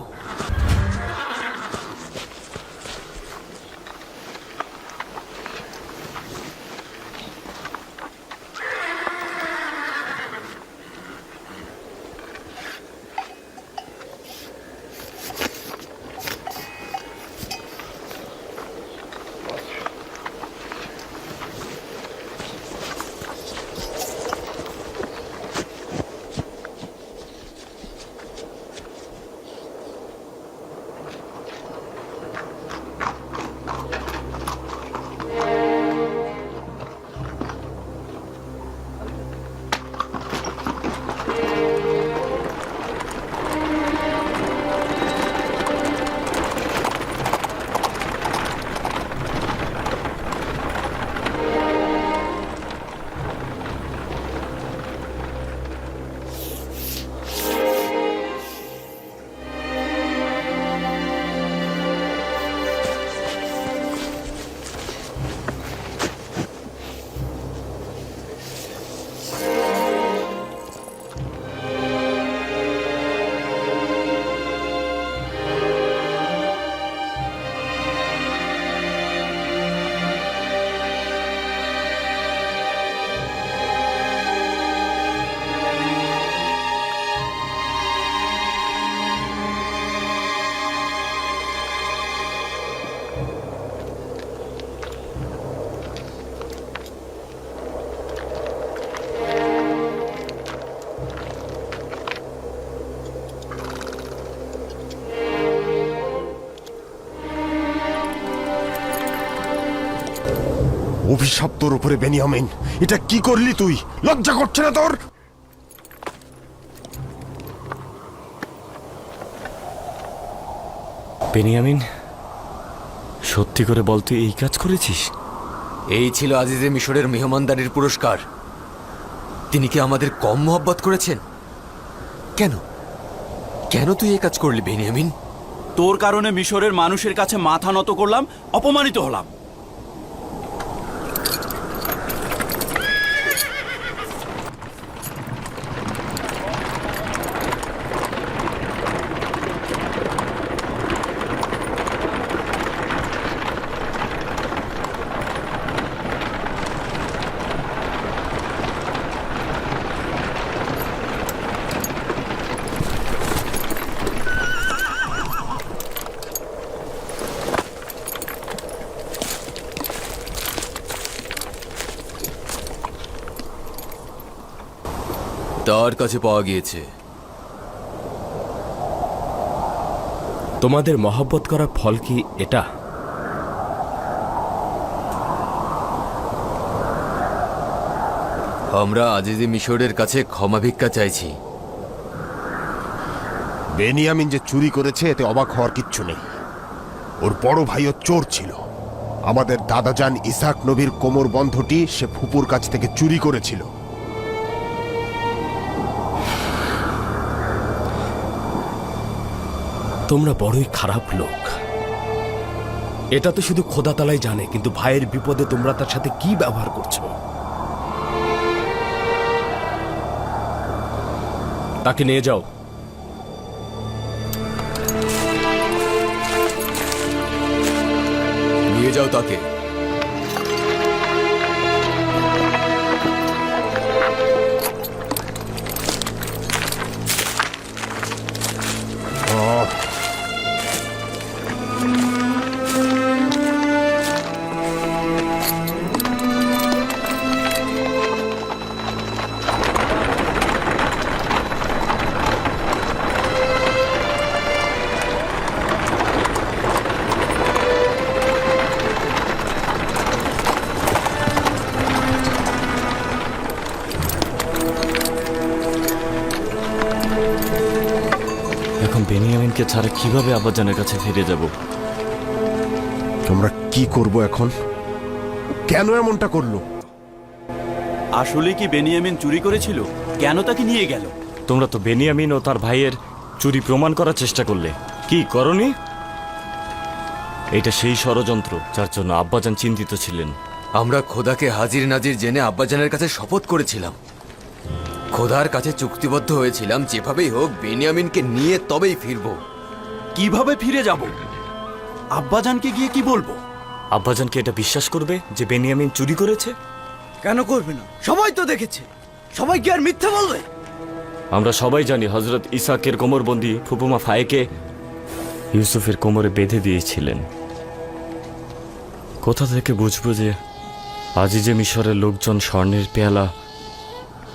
অভিশাপ তোর উপরে বেনিয়ামিন। এটা কি করলি তুই? লজ্জা করছে না তোর? বেনিয়ামিন, সত্যি করে বল তুই এই কাজ করেছিস? এই ছিল আজিজে মিশরের মেহমানদারির পুরস্কার। তিনি কি আমাদের কম মহব্বত করেছেন? কেন কেন তুই এই কাজ করলি বেনিয়ামিন? তোর কারণে মিশরের মানুষের কাছে মাথা নত করলাম, অপমানিত হলাম। তার কাছে পাওয়া গিয়েছে। তোমাদের মহব্বত করার ফল কি এটা? আমরা আজিজে মিশরের কাছে ক্ষমা ভিক্ষা চাইছি। বেনিয়ামিন যে চুরি করেছে এতে অবাক হওয়ার কিচ্ছু নেই। ওর বড় ভাইও চোর ছিল। আমাদের দাদাজান ইসাক নবীর কোমর বন্ধটি সে ফুপুর কাছ থেকে চুরি করেছিল। তোমরা বড়ই খারাপ লোক। এটা তো শুধু খোদা তালাই জানে, কিন্তু ভাইয়ের বিপদে তোমরা তার সাথে কি ব্যবহার করছো? তাকে নিয়ে যাও। নিয়ে যাও তাকে। এখন বেনিয়ামিনকে ছাড়া কিভাবে আব্বাজানের কাছে ফিরে যাব? তোমরা কি করব এখন? কেন এমনটা করলো? আসলে কি বেনিয়ামিন চুরি করেছিল? কেন তাকে নিয়ে গেল? তোমরা তো বেনিয়ামিন ও তার ভাইয়ের চুরি প্রমাণ করার চেষ্টা করলে, কি করনি? এটা সেই ষড়যন্ত্র যার জন্য আব্বাজান চিন্তিত ছিলেন। আমরা খোদাকে হাজির নাজির জেনে আব্বাজানের কাছে শপথ করেছিলাম। খোদার কাছে চুক্তিবদ্ধ হয়েছিলাম যেভাবেই হোক বেনিয়ামিনকে নিয়ে তবেই ফিরব। কিভাবে ফিরে যাব? আব্বাজানকে গিয়ে কি বলবো? আব্বাজানকে এটা বিশ্বাস করবে যে বেনিয়ামিন চুরি করেছে? কেন করবে না? সবাই তো দেখেছে। সবাই কি আর মিথ্যা বলবে? আমরা সবাই জানি হযরত ইসাকের কোমরবন্দি ফুপুমা ফায়েকে ইউসুফের কোমরে বেঁধে দিয়েছিলেন। কোথা থেকে বুঝবো যে আজিজে মিশরের লোকজন স্বর্ণের পেয়ালা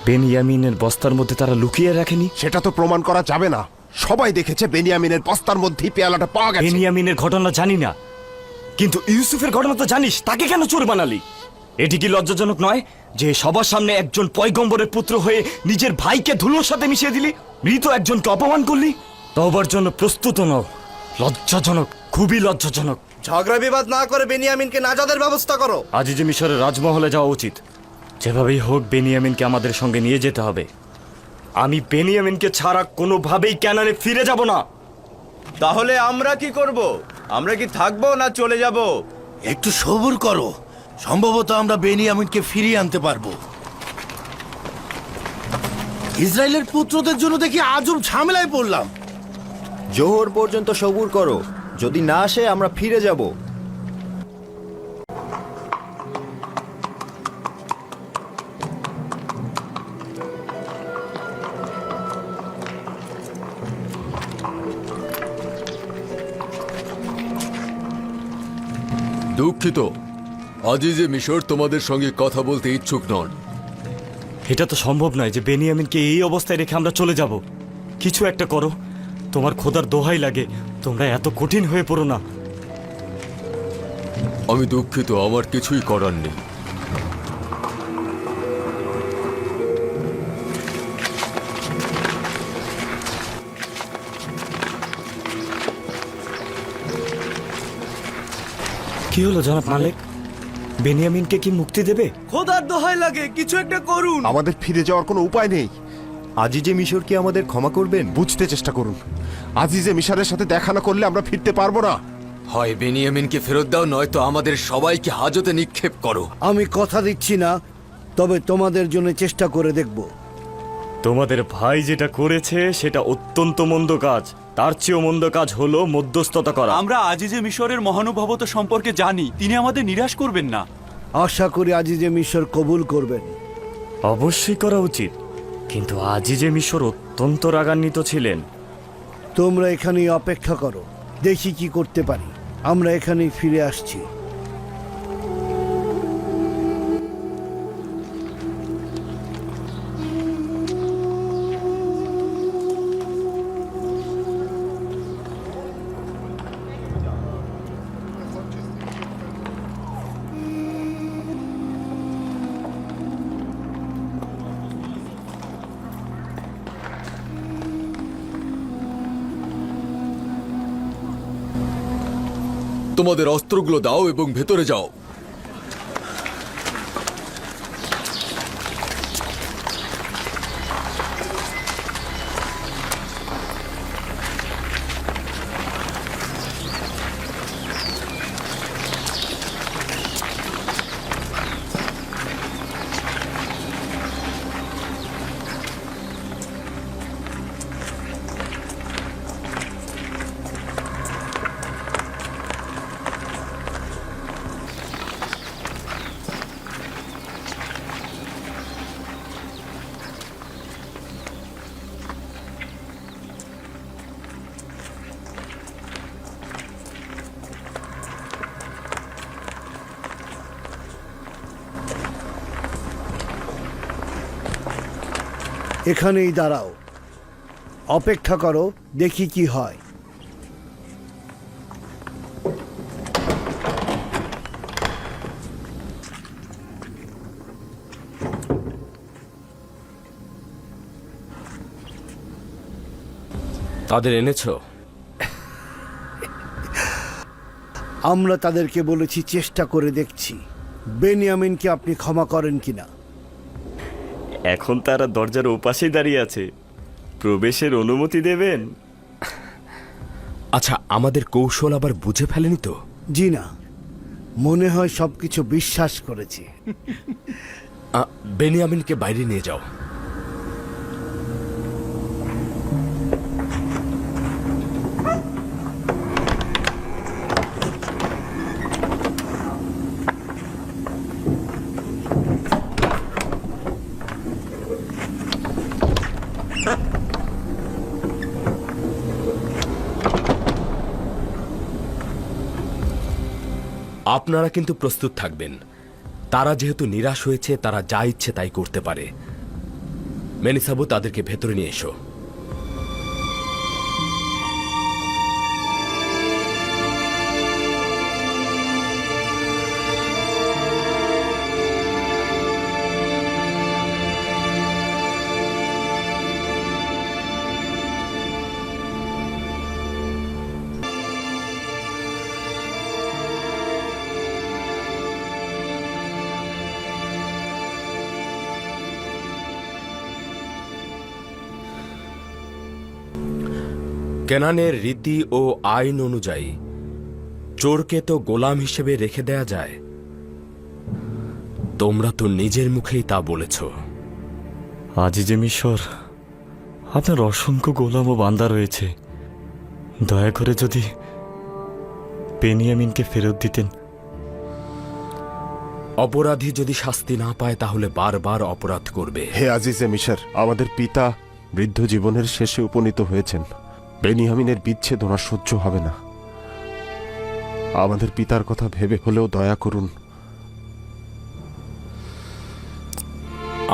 বেনিয়ামিনের বস্তার মধ্যে তারা লুকিয়ে রাখেনি? সেটা তো প্রমাণ করা যাবে না। সবাই দেখেছে বেনিয়ামিনের বস্তার মধ্যেই পেয়ালাটা পাওয়া গেছে। বেনিয়ামিনের ঘটনা জানি না, কিন্তু ইউসুফের ঘটনা তো জানিস। তাকে কেন চোর বানালি? এটি কি লজ্জাজনক নয় যে সবার সামনে একজন পয়গম্বরের পুত্র হয়ে নিজের ভাইকে ধুলোর সাথে মিশিয়ে দিলি? মৃত একজনকে অপমান করলি। তওবার জন্য প্রস্তুত নও। লজ্জাজনক, খুবই লজ্জাজনক। ঝগড়া বিবাদ না করে বেনিয়ামিনকে নাজাদের ব্যবস্থা করো। আজিজে মিশরের রাজমহলে যাওয়া উচিত। যেভাবেই হোক বেনিয়ামিনকে আমাদের সঙ্গে নিয়ে যেতে হবে। আমি বেনিয়ামিনকে ছাড়া কোনোভাবেই ক্যানানে ফিরে যাব না। তাহলে আমরা কি করব? আমরা কি থাকবো না চলে যাব? একটু সবুর করো, সম্ভবত আমরা বেনিয়ামিনকে ফিরিয়ে আনতে পারবো। ইসরায়েলের পুত্রদের জন্য দেখি আজব ঝামেলায় পড়লাম। জোহর পর্যন্ত সবুর করো, যদি না আসে আমরা ফিরে যাব। দুঃখিত, আজিজে মিশর তোমাদের সঙ্গে কথা বলতে ইচ্ছুক নন। এটা তো সম্ভব নয় যে বেনিয়ামিনকে এই অবস্থায় রেখে আমরা চলে যাব। কিছু একটা করো, তোমার খোদার দোহাই লাগে, তোমরা এত কঠিন হয়ে পড়ো না। আমি দুঃখিত, আমার কিছুই করার নেই। কি হলো জনাব মালিক? বেনিয়ামিনকে কি মুক্তি দেবে? খোদার দোহাই লাগে কিছু একটা করুন। আমাদের ফিরে যাওয়ার কোনো উপায় নেই। আজিজে মিশর কি আমাদের ক্ষমা করবেন? বুঝতে চেষ্টা করুন, আজিজে মিশরের সাথে দেখা না করলে আমরা ফিরতে পারবো না। হয় বেনিয়ামিনকে ফেরত দাও, নয়তো আমাদের সবাইকে হাজতে নিক্ষেপ করো। আমি কথা দিচ্ছি না, তবে তোমাদের জন্য চেষ্টা করে দেখব। তোমাদের ভাই যেটা করেছে সেটা অত্যন্ত মন্দ কাজ। তার চেয়েও মন্দ কাজ হলো মধ্যস্থতা করা। আমরা আজিজে মিশরের মহানুভবতা সম্পর্কে জানি, তিনি আমাদের নিরাশ করবেন না। আশা করি আজিজে মিশর কবুল করবেন। অবশ্যই করা উচিত, কিন্তু আজিজে মিশর অত্যন্ত রাগান্বিত ছিলেন। তোমরা এখানেই অপেক্ষা করো, দেখি কি করতে পারি। আমরা এখানেই ফিরে আসছি। তোমাদের অস্ত্রগুলো দাও এবং ভেতরে যাও। এখানেই দাঁড়াও, অপেক্ষা করো, দেখি কি হয়। তাদের এনেছো? আমরা তাদেরকে বলেছি চেষ্টা করে দেখছি বেনিয়ামিনকে আপনি ক্ষমা করেন কিনা। এখন তারা দরজার ওপাশেই দাঁড়িয়ে আছে, প্রবেশের অনুমতি দেবেন? আচ্ছা, আমাদের কৌশল আবার বুঝে ফেলেনি তো? জি না, মনে হয় সবকিছু বিশ্বাস করেছি। বেনিয়ামিনকে বাইরে নিয়ে যাও। আপনারা কিন্তু প্রস্তুত থাকবেন। তারা যেহেতু নিরাশ হয়েছে, তারা যা ইচ্ছে তাই করতে পারে। মেনিসাবু, তাদেরকে ভেতরে নিয়ে এসো। কেনানের রীতি ও আইন অনুযায়ী চোরকে তো গোলাম হিসেবে রেখে দেয়া যায়। তোমরা তো নিজের মুখেই তা বলেছ। আজিজে মিশর, আপনার অসংখ্য গোলাম ও বান্দা রয়েছে। দয়া করে যদি বেনিয়ামিনকে ফেরত দিতেন। অপরাধী যদি শাস্তি না পায় তাহলে বারবার অপরাধ করবে। হে আজিজে মিশর, আমাদের পিতা বৃদ্ধ জীবনের শেষে উপনীত হয়েছেন। বেনিয়ামিনের বিচ্ছেদ ওনার সহ্য হবে না। আমাদের পিতার কথা ভেবে হলেও দয়া করুন।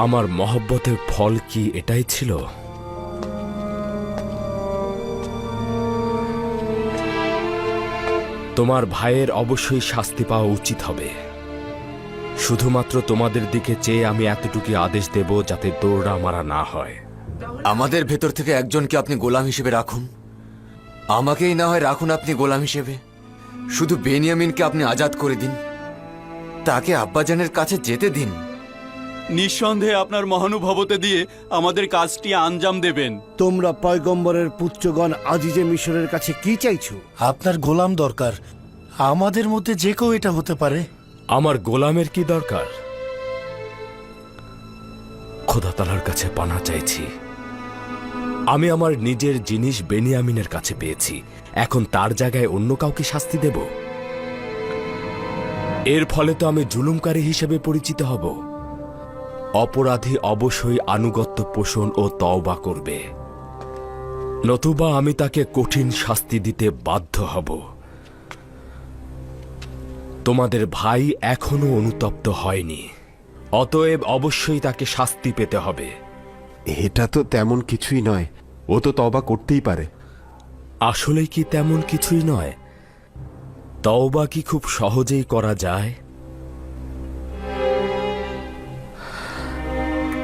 আমার মহব্বতের ফল কি এটাই ছিল? তোমার ভাইয়ের অবশ্যই শাস্তি পাওয়া উচিত হবে। শুধুমাত্র তোমাদের দিকে চেয়ে আমি এতটুকু আদেশ দেব যাতে দৌড়া মারা না হয়। আমাদের ভেতর থেকে একজনকে আপনি গোলাম হিসেবে রাখুন, আমাকেই না হয় রাখুন আপনি গোলাম হিসেবে। শুধু বেনিয়ামিনকে আপনি আজাদ করে দিন, তাকে আব্বাজানের কাছে যেতে দিন। নিঃসন্দেহে আপনার মহানুভবতা দিয়ে আমাদের কাজটি আঞ্জাম দেবেন। তোমরা পয়গম্বরের পুত্রগণ আজিজে মিশরের কাছে কি চাইছো? আপনার গোলাম দরকার, আমাদের মধ্যে যে কেউ এটা হতে পারে। আমার গোলামের কি দরকার? খোদা তাআলার কাছে পানা চাইছি। আমি আমার নিজের জিনিস বেনিয়ামিনের কাছে পেয়েছি, এখন তার জায়গায় অন্য কাউকে শাস্তি দেব? এর ফলে তো আমি জুলুমকারী হিসেবে পরিচিত হব। অপরাধী অবশ্যই আনুগত্য পোষণ ও তওবা করবে, নতুবা আমি তাকে কঠিন শাস্তি দিতে বাধ্য হব। তোমাদের ভাই এখনো অনুতপ্ত হয়নি, অতএব অবশ্যই তাকে শাস্তি পেতে হবে। এটা তো তেমন কিছুই নয়, ও তো তওবা করতেই পারে। আসলেই কি তেমন কিছুই নয়? তওবা কি খুব সহজেই করা যায়?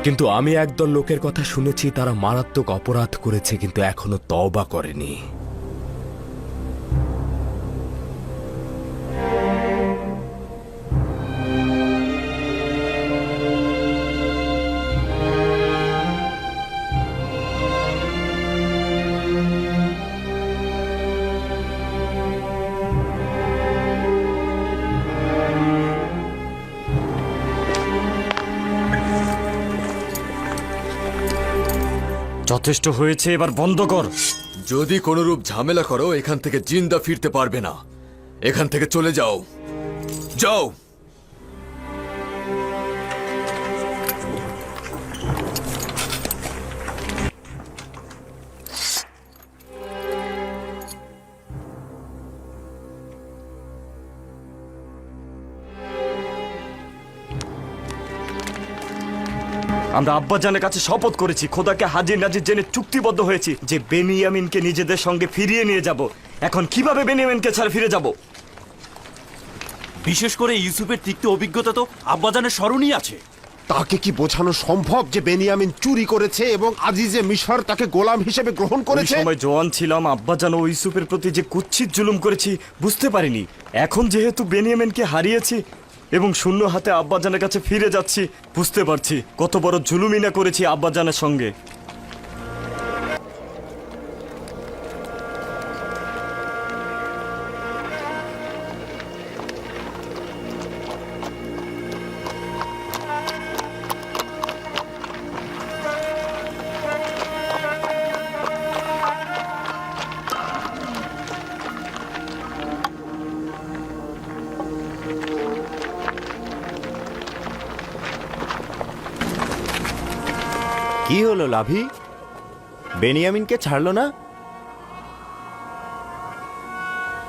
কিন্তু আমি একদল লোকের কথা শুনেছি, তারা মারাত্মক অপরাধ করেছে কিন্তু এখনো তওবা করেনি। যথেষ্ট হয়েছে, এবার বন্ধ কর। যদি কোনরূপ ঝামেলা করো এখান থেকে জিন্দা ফিরতে পারবে না। এখান থেকে চলে যাও, যাও। আমরা আব্বাজানের কাছে শপথ করেছি, খোদাকে হাজির নাজির জেনে চুক্তিবদ্ধ হয়েছি যে বেনিয়ামিনকে নিজেদের সঙ্গে ফিরিয়ে নিয়ে যাব। এখন কিভাবে বেনিয়ামিনকে ছাড়া ফিরে যাব? বিশেষ করে ইউসুফের তিক্ত অভিজ্ঞতা তো আব্বাজানের স্মরণই আছে। তাকে কি বোঝানো সম্ভব যে বেনিয়ামিন চুরি করেছে এবং আজিজে মিশর তাকে গোলাম হিসেবে গ্রহণ ওই করেছে? সময় জওয়ান ছিলাম, আব্বাজান ও ইউসুফের প্রতি যে কুৎসিত জুলুম করেছি বুঝতে পারিনি। এখন যেহেতু বেনিয়ামিনকে হারিয়েছি এবং শূন্য হাতে আব্বাজানের কাছে ফিরে যাচ্ছি, বুঝতে পারছি কত বড় জুলুমই না করেছি আব্বাজানের সঙ্গে। কি হলো লাভি? বেনিয়ামিনকে ছাড়লো না?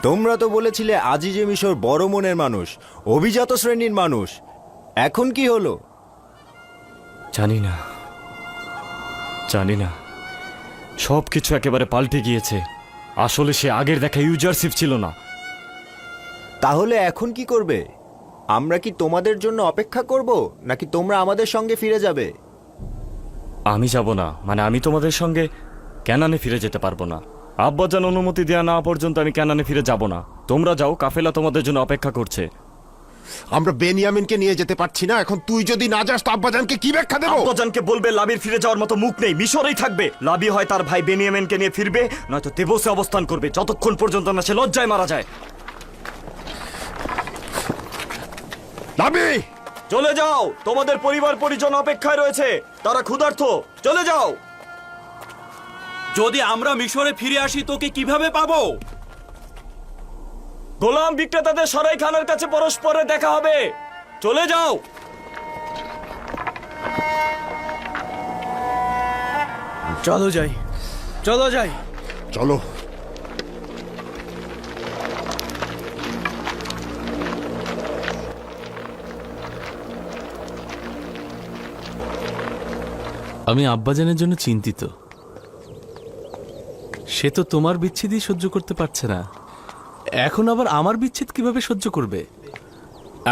তোমরা তো বলেছিলে আজিজে মিশর বড় মনের মানুষ, অভিজাত শ্রেণীর মানুষ। এখন কি হলো? জানি না, জানি না, সব কিছু একেবারে পাল্টে গিয়েছে। আসলে সে আগের দেখা ইউজারশিপ ছিল না। তাহলে এখন কি করবে? আমরা কি তোমাদের জন্য অপেক্ষা করব, নাকি তোমরা আমাদের সঙ্গে ফিরে যাবে? আমি যাব না, মানে আমি তোমাদের সঙ্গে ক্যানানে ফিরে যেতে পারবো না। আব্বাজান অনুমতি দেওয়া না পর্যন্ত আমি ক্যানানে ফিরে যাব না। তোমরা যাও, কাফেলা তোমাদের জন্য অপেক্ষা করছে। আমরা বেনিয়ামিনকে নিয়ে যেতে পারছি না, এখন তুই যদি না যাস তো আব্বাজানকে কি ব্যাখ্যা দেব? আব্বাজানকে বলবে লাবির ফিরে যাওয়ার মতো মুখ নেই, মিশরেই থাকবে। লাবি হয় তার ভাই বেনিয়ামিনকে নিয়ে ফিরবে, নয়তো তেবসে অবস্থান করবে যতক্ষণ পর্যন্ত না সে লজ্জায় মারা যায়। লাবি, চলে যাও, তোমাদের পরিবার পরিজন অপেক্ষায় রয়েছে, তারা ক্ষুধার্ত। চলে যাও। যদি আমরা মিশরে ফিরে আসি তোকে কিভাবে পাবো? গোলাম বিক্রেতাদের সরাই খানের কাছে পরস্পরে দেখা হবে। চলে যাও। চলো যাই, চলো যাই। চলো। আমি আব্বাজানের জন্য চিন্তিত। সে তো তোমার বিচ্ছেদই সহ্য করতে পারছে না, এখন আবার আমার বিচ্ছেদ কিভাবে সহ্য করবে?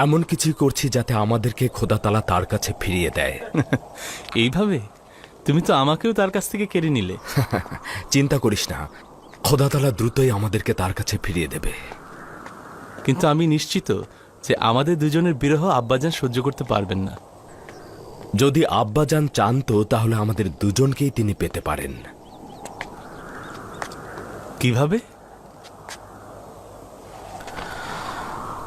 এমন কিছু করছি যাতে আমাদেরকে খোদা তাআলা তার কাছে ফিরিয়ে দেয়। এইভাবে? তুমি তো আমাকেও তার কাছ থেকে কেড়ে নিলে। চিন্তা করিস না, খোদা তাআলা দ্রুতই আমাদেরকে তার কাছে ফিরিয়ে দেবে। কিন্তু আমি নিশ্চিত যে আমাদের দুজনের বিরহ আব্বাজান সহ্য করতে পারবেন না। যদি আব্বাজান চান তো তাহলে আমাদের দুজনকেই তিনি পেতে পারেন। কিভাবে?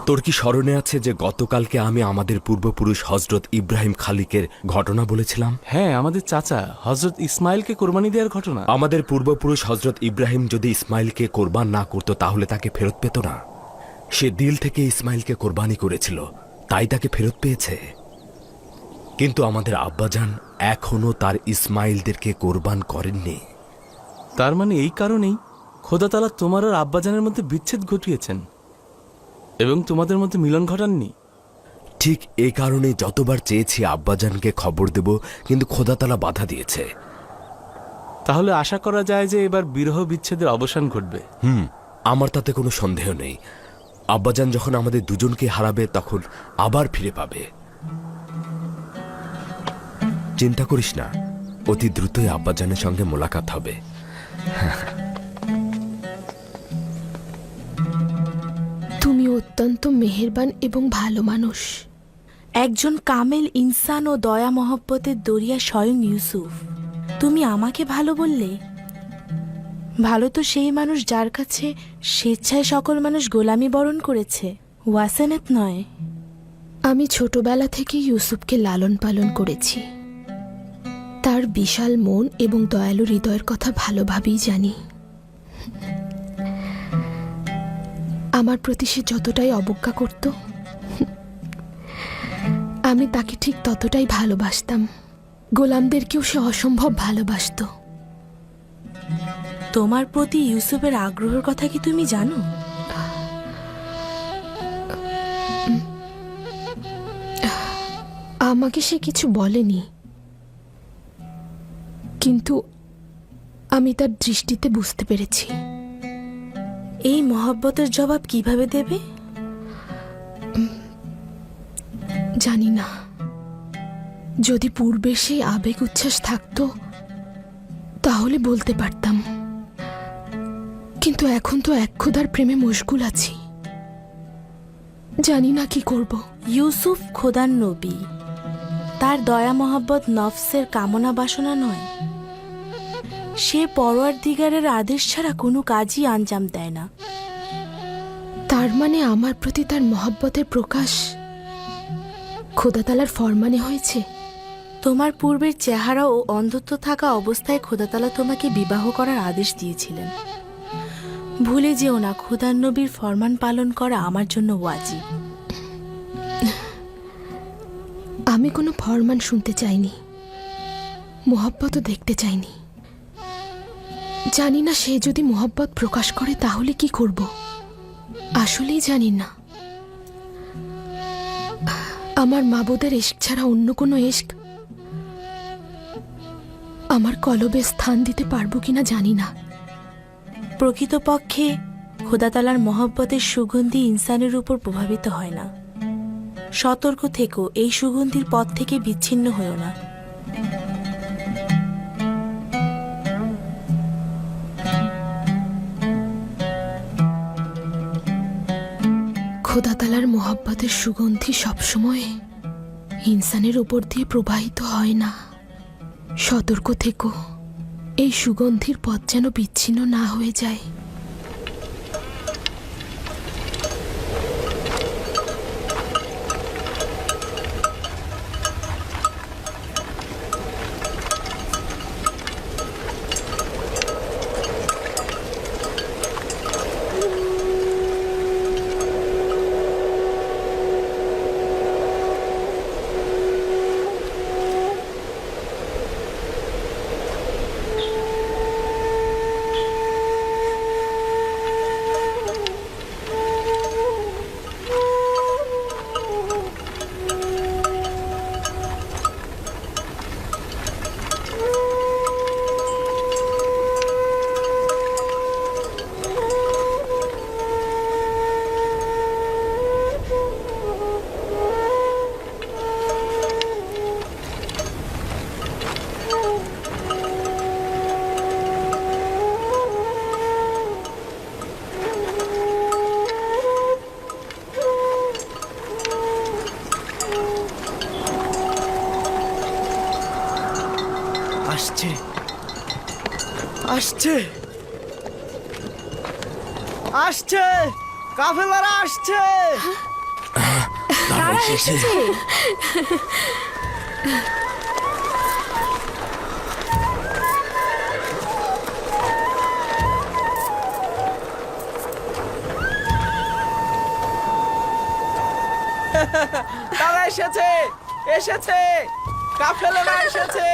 তোর কি স্মরণে আছে যে গতকালকে আমি আমাদের পূর্বপুরুষ হজরত ইব্রাহিম খালিকের ঘটনা বলেছিলাম? হ্যাঁ, আমাদের চাচা হজরত ইসমাইলকে কোরবানি দেওয়ার ঘটনা। আমাদের পূর্বপুরুষ হজরত ইব্রাহিম যদি ইসমাইলকে কোরবান না করত তাহলে তাকে ফেরত পেত না। সে দিল থেকে ইসমাইলকে কোরবানি করেছিল, তাই তাকে ফেরত পেয়েছে। কিন্তু আমাদের আব্বাজান এখনো তার ইসমাইলদেরকে কোরবান করেননি। তার মানে এই কারণেই খোদা তাআলা তোমার আর আব্বাজানের মধ্যে বিচ্ছেদ ঘটিয়েছেন এবং তোমাদের মধ্যে মিলন ঘটাননি। ঠিক এই কারণে যতবার চেয়েছি আব্বাজানকে খবর দেব, কিন্তু খোদা তাআলা বাধা দিয়েছে। তাহলে আশা করা যায় যে এবার বিরহ বিচ্ছেদের অবসান ঘটবে। আমার তাতে কোনো সন্দেহ নেই। আব্বাজান যখন আমাদের দুজনকে হারাবে তখন আবার ফিরে পাবে। চিন্তা করিস না, অতি দ্রুতই আব্বাজানের সঙ্গে মোলাকাত হবে। তুমি অত্যন্ত মেহেরবান এবং ভালো মানুষ। একজন কামেল ইনসান ও দয়া মহব্বতের দরিয়া স্বয়ং ইউসুফ। তুমি আমাকে ভালো বললে? ভালো তো সেই মানুষ যার কাছে স্বেচ্ছায় সকল মানুষ গোলামি বরণ করেছে, ওয়াসেনেত নয়। আমি ছোটবেলা থেকে ইউসুফকে লালন পালন করেছি। তার বিশাল মন এবং দয়ালু হৃদয়ের কথা ভালোভাবেই জানি। আমার প্রতি সে যতটাই অবজ্ঞা করত, আমি তাকে ঠিক ততটাই ভালোবাসতাম। গোলামদেরকেও সে অসম্ভব ভালোবাসত। তোমার প্রতি ইউসুফের আগ্রহের কথা কি তুমি জানো? আমাকে সে কিছু বলেনি, কিন্তু আমি তার দৃষ্টিতে বুঝতে পেরেছি। এই মহব্বতের জবাব কিভাবে দেবে? জানি না। যদি পূর্বে সেই আবেগ উচ্ছ্বাস থাকতো তাহলে বলতে পারতাম, কিন্তু এখন তো এক খোদার প্রেমে মশগুল আছি। জানি না কি করব। ইউসুফ খোদার নবী, তার দয়া মহব্বত নফসের কামনা বাসনা নয়। সে পরওয়ারদিগারের আদেশ ছাড়া কোনো কাজই আঞ্জাম দেয় না। তার মানে আমার প্রতি তার মহব্বতের প্রকাশ খোদা তাআলার ফরমানে হয়েছে। তোমার পূর্বের চেহারা ও অন্ধত্ব থাকা অবস্থায় খোদা তাআলা তোমাকে বিবাহ করার আদেশ দিয়েছিলেন। ভুলে যেও না, খোদার নবীর ফরমান পালন করা আমার জন্য ওয়াজিব। আমি কোনো ফরমান শুনতে চাইনি, মোহব্বতও দেখতে চাইনি। জানি না সে যদি মোহব্বত প্রকাশ করে তাহলে কি করব, আসলেই জানি না। আমার মাবুদের ইশক ছাড়া অন্য কোনো ইশক আমার কলবে স্থান দিতে পারবো কিনা জানি না। প্রকৃতপক্ষে খোদা তাআলার মহব্বতের সুগন্ধি ইনসানের উপর প্রভাবিত হয় না। সতর্ক থেকো, এই সুগন্ধির পথ থেকে বিচ্ছিন্ন হও না। খোদা তাআলার মহব্বতের সুগন্ধি সবসময় ইনসানের উপর দিয়ে প্রবাহিত হয় না। সতর্ক থেকো, এই সুগন্ধির পথ যেন বিচ্ছিন্ন না হয়ে যায়। আসছে আসছে আসছে, কাফেলারা আসছে। তারা এসেছে। তারা এসেছে, এসেছে, কাফেলারা এসেছে।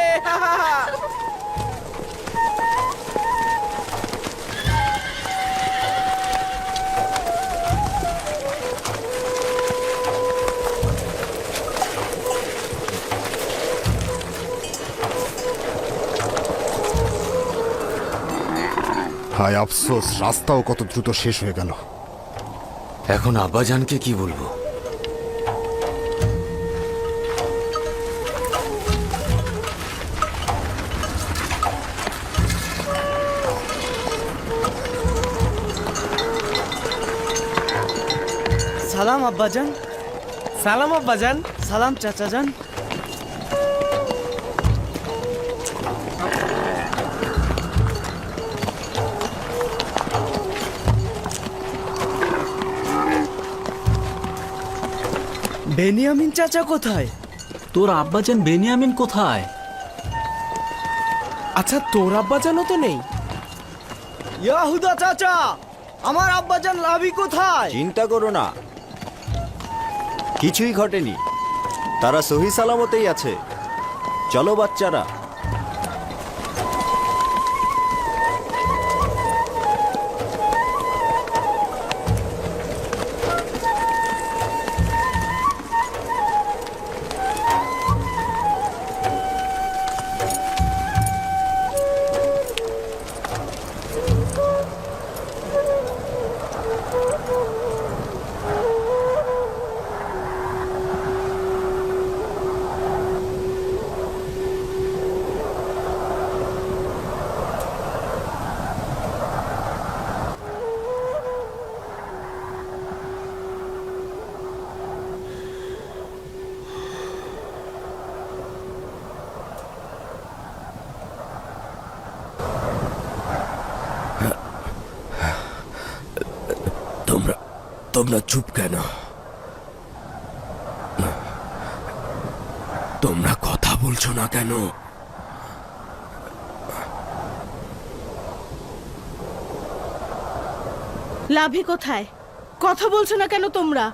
হায় আফসোস, রাস্তাও কত দ্রুত শেষ হয়ে গেল। এখন আব্বাজানকে কি বলবো? সালাম আব্বাজান। সালাম আব্বাজান। সালাম চাচাজান। বেনিয়ামিন চাচা কোথায়? তোর আব্বাজান বেনিয়ামিন কোথায়? আচ্ছা, তোর আব্বাজানও তো নেই। ইয়াহুদা চাচা, আমার আব্বাজান লাভি কোথায়? চিন্তা করো না, কিছুই ঘটেনি, তারা সহি সালামতেই আছে। চলো বাচ্চারা। তোমরা চুপ কেন? তোমরা কথা বলছো না কেন? লাভি কোথায়? কথা বলছো না কেন তোমরা?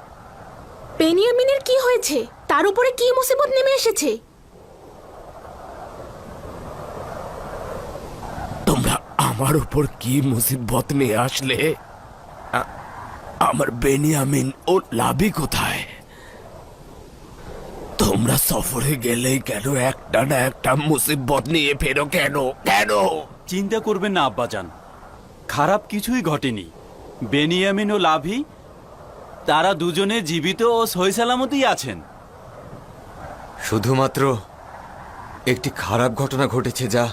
বেনিয়ামিনের কি হয়েছে? তার উপরে কি মুসিবত নেমে এসেছে? তোমরা আমার উপর কি মুসিবত নিয়ে আসলে? আমার বেনিয়ামিন ও লাভি কোথায়? তোমরা সফরে গেলেই কেন একটা না একটা মুসিবত নিয়ে ফেরো কেন? কেন? চিন্তা করবেন না আব্বাজান, খারাপ কিছুই ঘটেনি। বেনিয়ামিন ও লাভি তারা দুজনে জীবিত ও সহি সালামতই আছেন। শুধুমাত্র একটি খারাপ ঘটনা ঘটেছে, যা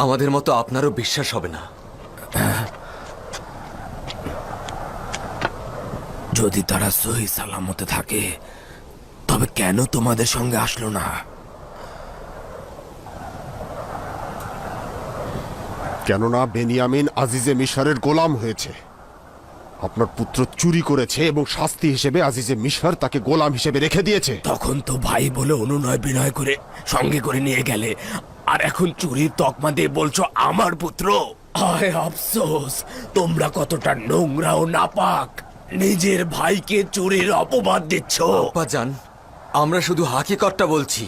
আমাদের মতো আপনারও বিশ্বাস হবে না। যদি তারা সহি সালামতে থাকে, তবে কেন তোমাদের সঙ্গে আসলো না? কেননা বেনিয়ামিন আজিজে মিশরের গোলাম হয়েছে। আপনার পুত্র চুরি করেছে এবং শাস্তি হিসেবে আজিজে মিশর তাকে গোলাম হিসেবে রেখে দিয়েছে। তখন তো ভাই বলে অনুনয় বিনয় করে সঙ্গে করে নিয়ে গেলে, আর এখন চুরির তকমা দিয়ে বলছো আমার পুত্র। হায় আফসোস, তোমরা কতটা নোংরা ও নাপাক, নিজের ভাইকে চুরির অপবাদ দিচ্ছ। আব্বাজান, আমরা শুধু হাকিকতটা বলছি।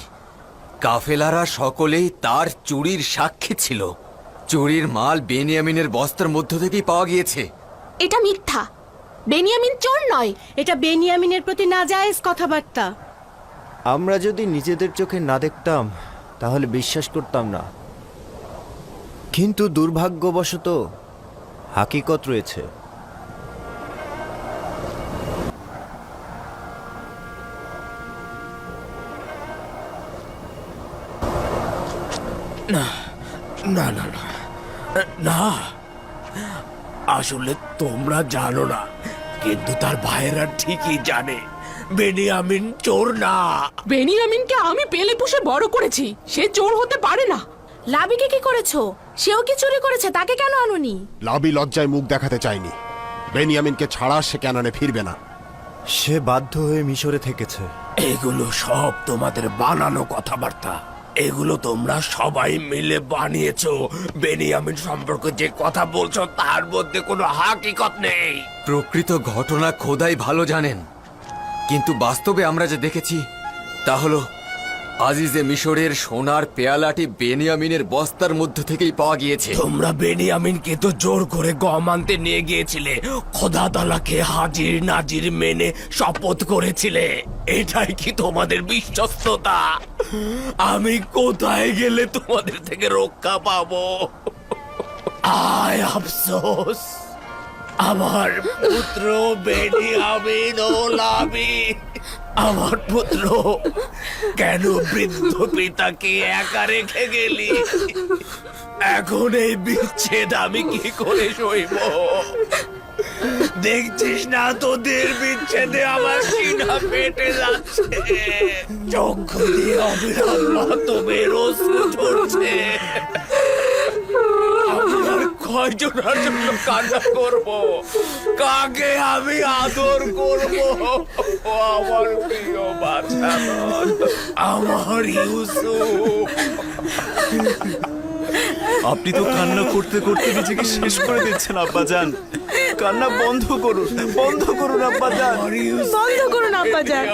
কাফেলারা সকলেই তার চুরির সাক্ষী ছিল। চুরির মাল বেনিয়ামিনের বস্তার মধ্য থেকেই পাওয়া গিয়েছে। এটা মিথ্যা। বেনিয়ামিন চোর নয়। এটা বেনিয়ামিনের প্রতি নাজায়েজ কথাবার্তা। আমরা যদি নিজেদের চোখে না দেখতাম তাহলে বিশ্বাস করতাম না, কিন্তু দুর্ভাগ্যবশত হাকিকত রয়েছে। না না না না না, আসলে তোমরা জানো না, কিন্তু তার ভাইয়েরা ঠিকই জানে। বেনিয়ামিন চোর না। বেনিয়ামিনকে আমি পেলে পুষে বড় করেছি, সে চোর হতে পারে না। লাবিকে কি করেছো? সেও কি চুরি করেছে? তাকে কেন আনুনি? লাবি লজ্জায় মুখ দেখাতে চায়নি। বেনিয়ামিনকে ছাড়া সে ক্যানানে ফিরবে না। সে বাধ্য হয়ে মিশরে থেকেছে। এগুলো সব তোমাদের বানানো কথাবার্তা। এগুলো তোমরা সবাই মিলে বানিয়েছো। বেনিয়ামিন সম্পর্কে যে কথা বলছো তার মধ্যে কোনো হাকিকত নেই। প্রকৃত ঘটনা খোদাই ভালো জানেন, কিন্তু বাস্তবে আমরা যে দেখেছি তা হলো আজিজে মিশরের সোনার পেয়ালাটি বেনিয়ামিনের বস্তার মধ্য থেকেই পাওয়া গিয়েছে। তোমরা বেনিয়ামিনকে তো জোর করে গম আনতে নিয়ে গিয়েছিলে, খোদা তাআলাকে হাজির নাজির মেনে শপথ করেছিলে। এটাই কি তোমাদের বিশ্বস্ততা? আমি কোথায় গেলে তোমাদের থেকে রক্ষা পাবো? আয় আফসোস, আমার পুত্র বেনিয়ামিন ও লাবি, আমার পুত্র কেন বৃদ্ধ পিতাকে একা রেখে গেলি? এখন এই বিচ্ছেদ আমি কি করে সইব? দেখছিস না তোদের বিচ্ছেদে আমার সিনা ফেটে যাচ্ছে, চক্ষু দিয়ে অবিরাম মাতমের অশ্রু ঝরছে। আমি আর কয়জনের জন্য কান্না করব? কাকে আমি আদর করব? আমার প্রিয় বাচ্চারা, আমার ইউসুফ। আপনি তো কান্না করতে করতে নিজেকে শেষ করে দিচ্ছেন আব্বাজান। কান্না বন্ধ করুন, বন্ধ করুন আব্বাজান। বন্ধ করুন আব্বাজান।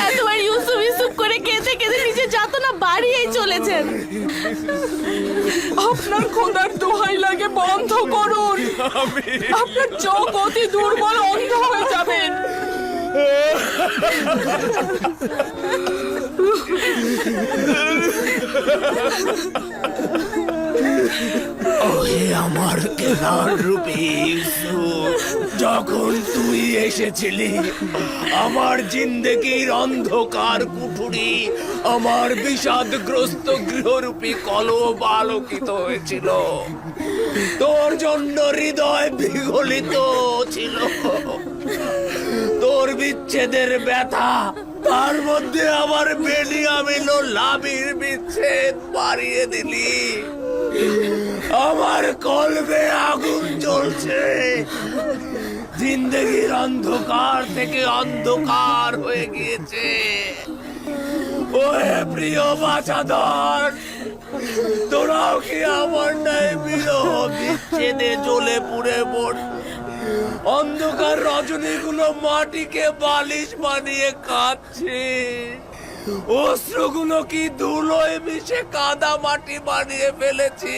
এতবার ইউসুফ ইউসুফ করে কেঁদে কেঁদে নিজে যাতনা বাড়িয়েই চলেছেন। আপনার খোদার দোহাই লাগে, বন্ধ করুন। আপনার চোখ অতি দুর্বল, অন্ধ হয়ে যাবেন। ওহে আমার কেনার রূপী ইউসুফ, যখন তুই এসেছিলি আমার জিন্দেগির অন্ধকার কুঠুরি, আমার বিষাদগ্রস্ত গৃহরূপী কলব আলোকিত হয়েছিল। তোর জন্য হৃদয় বিগলিত ছিল। তোর বিচ্ছেদের ব্যথা, তার মধ্যে আমার বেনিয়ামিন ও লাবির বিচ্ছেদ বাড়িয়ে দিলি। আমার কলবে আগুন জ্বলছে, জিন্দেগির অন্ধকার থেকে অন্ধকার হয়ে গিয়েছে। ওহে প্রিয় বাছাধর, তোরাও কি আমার ন্যায় বিরহ বিচ্ছেদে জ্বলে পুড়ে পড়? অন্ধকার রজনীগুলো মাটিকে বালিশ বানিয়ে কাঁদছে, অশ্রুগুলো কি ধুলোয় মিশে কাদা মাটি বানিয়ে ফেলেছি।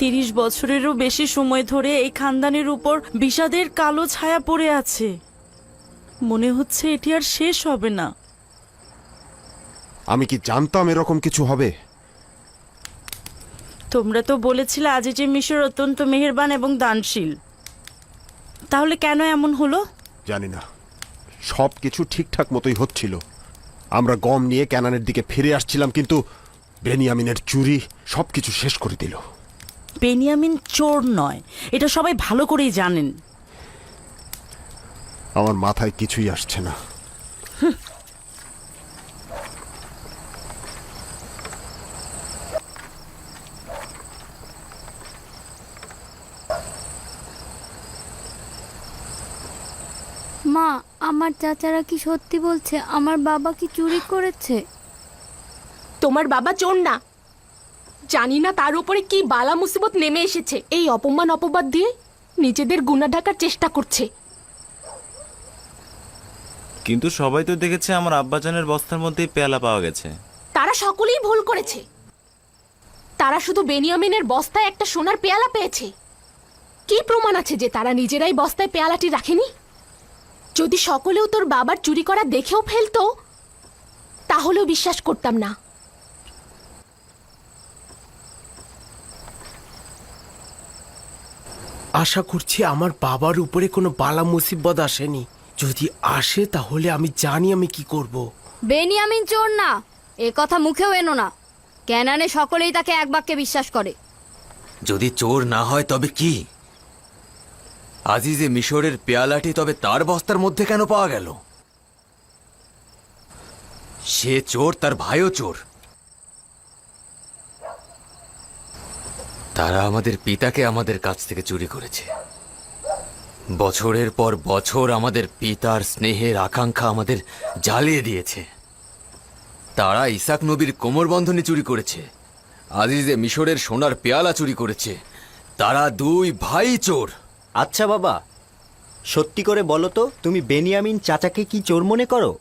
30 বছরেরও বেশি সময় ধরে এই খানদানের উপর বিষাদের কালো ছায়া পড়ে আছে। মনে হচ্ছে এটি আর শেষ হবে না। আমি কি জানতাম এরকম কিছু হবে? তোমরা তো বলেছিলে আজিজে মিশর অত্যন্ত মেহেরবান এবং দানশীল। তাহলে কেন এমন হলো? জানি না, সব কিছু ঠিকঠাক মতোই হচ্ছিল। আমরা গম নিয়ে ক্যানানের দিকে ফিরে আসছিলাম, কিন্তু বেনিয়ামিনের চুরি সবকিছু শেষ করে দিল। বেনিয়ামিন চোর নয়, এটা সবাই ভালো করেই জানেন। আমার মাথায় কিছুই আসছে না। মা, আমার চাচারা কি সত্যি বলছে আমার বাবা কি চুরি করেছে? তোমার বাবা চোর না। জানি না তার উপরে কি বালা মুসিবত নেমে এসেছে। এই অপমান অপবাদ দিয়ে নিজেদের গুনাহ ঢাকার চেষ্টা করছে। কিন্তু সবাই তো দেখেছে আমার আব্বাজানের বস্তার মধ্যেই পেয়ালা পাওয়া গেছে। তারা সকলেই ভুল করেছে। তারা শুধু বেনিয়ামিনের বস্তায় একটা সোনার পেয়ালা পেয়েছে। কি প্রমাণ আছে যে তারা নিজেরাই বস্তায় পেয়ালাটি রাখেনি? যদি সকলেও তোর বাবার চুরি করা দেখেও ফেলতো তাহলেও বিশ্বাস করতাম না। আশা করছি আমার বাবার উপরে কোনো বালা মুসিবত আসেনি। যদি আসে তাহলে আমি জানি আমি কি করব। বেনিয়ামিন চোর না, এ কথা মুখেও এনো না। ক্যানানে সকলেই তাকে এক বাক্যে বিশ্বাস করে। যদি চোর না হয় তবে কি? আজিজে মিশরের পেয়ালাটি তবে তার বস্তার মধ্যে কেন পাওয়া গেল? সে চোর, তার ভাইও চোর। তারা আমাদের পিতাকে আমাদের কাছ থেকে চুরি করেছে। বছরের পর বছর আমাদের পিতার স্নেহের আকাঙ্ক্ষা আমাদের জ্বালিয়ে দিয়েছে। তারা ইসাক নবীর কোমরবন্ধনী চুরি করেছে, আজিজে মিশরের সোনার পেয়ালা চুরি করেছে। তারা দুই ভাই চোর। আচ্ছা বাবা, সত্যি করে বলো তো, তুমি বেনিয়ামিন চাচাকে কি চোর মনে করো?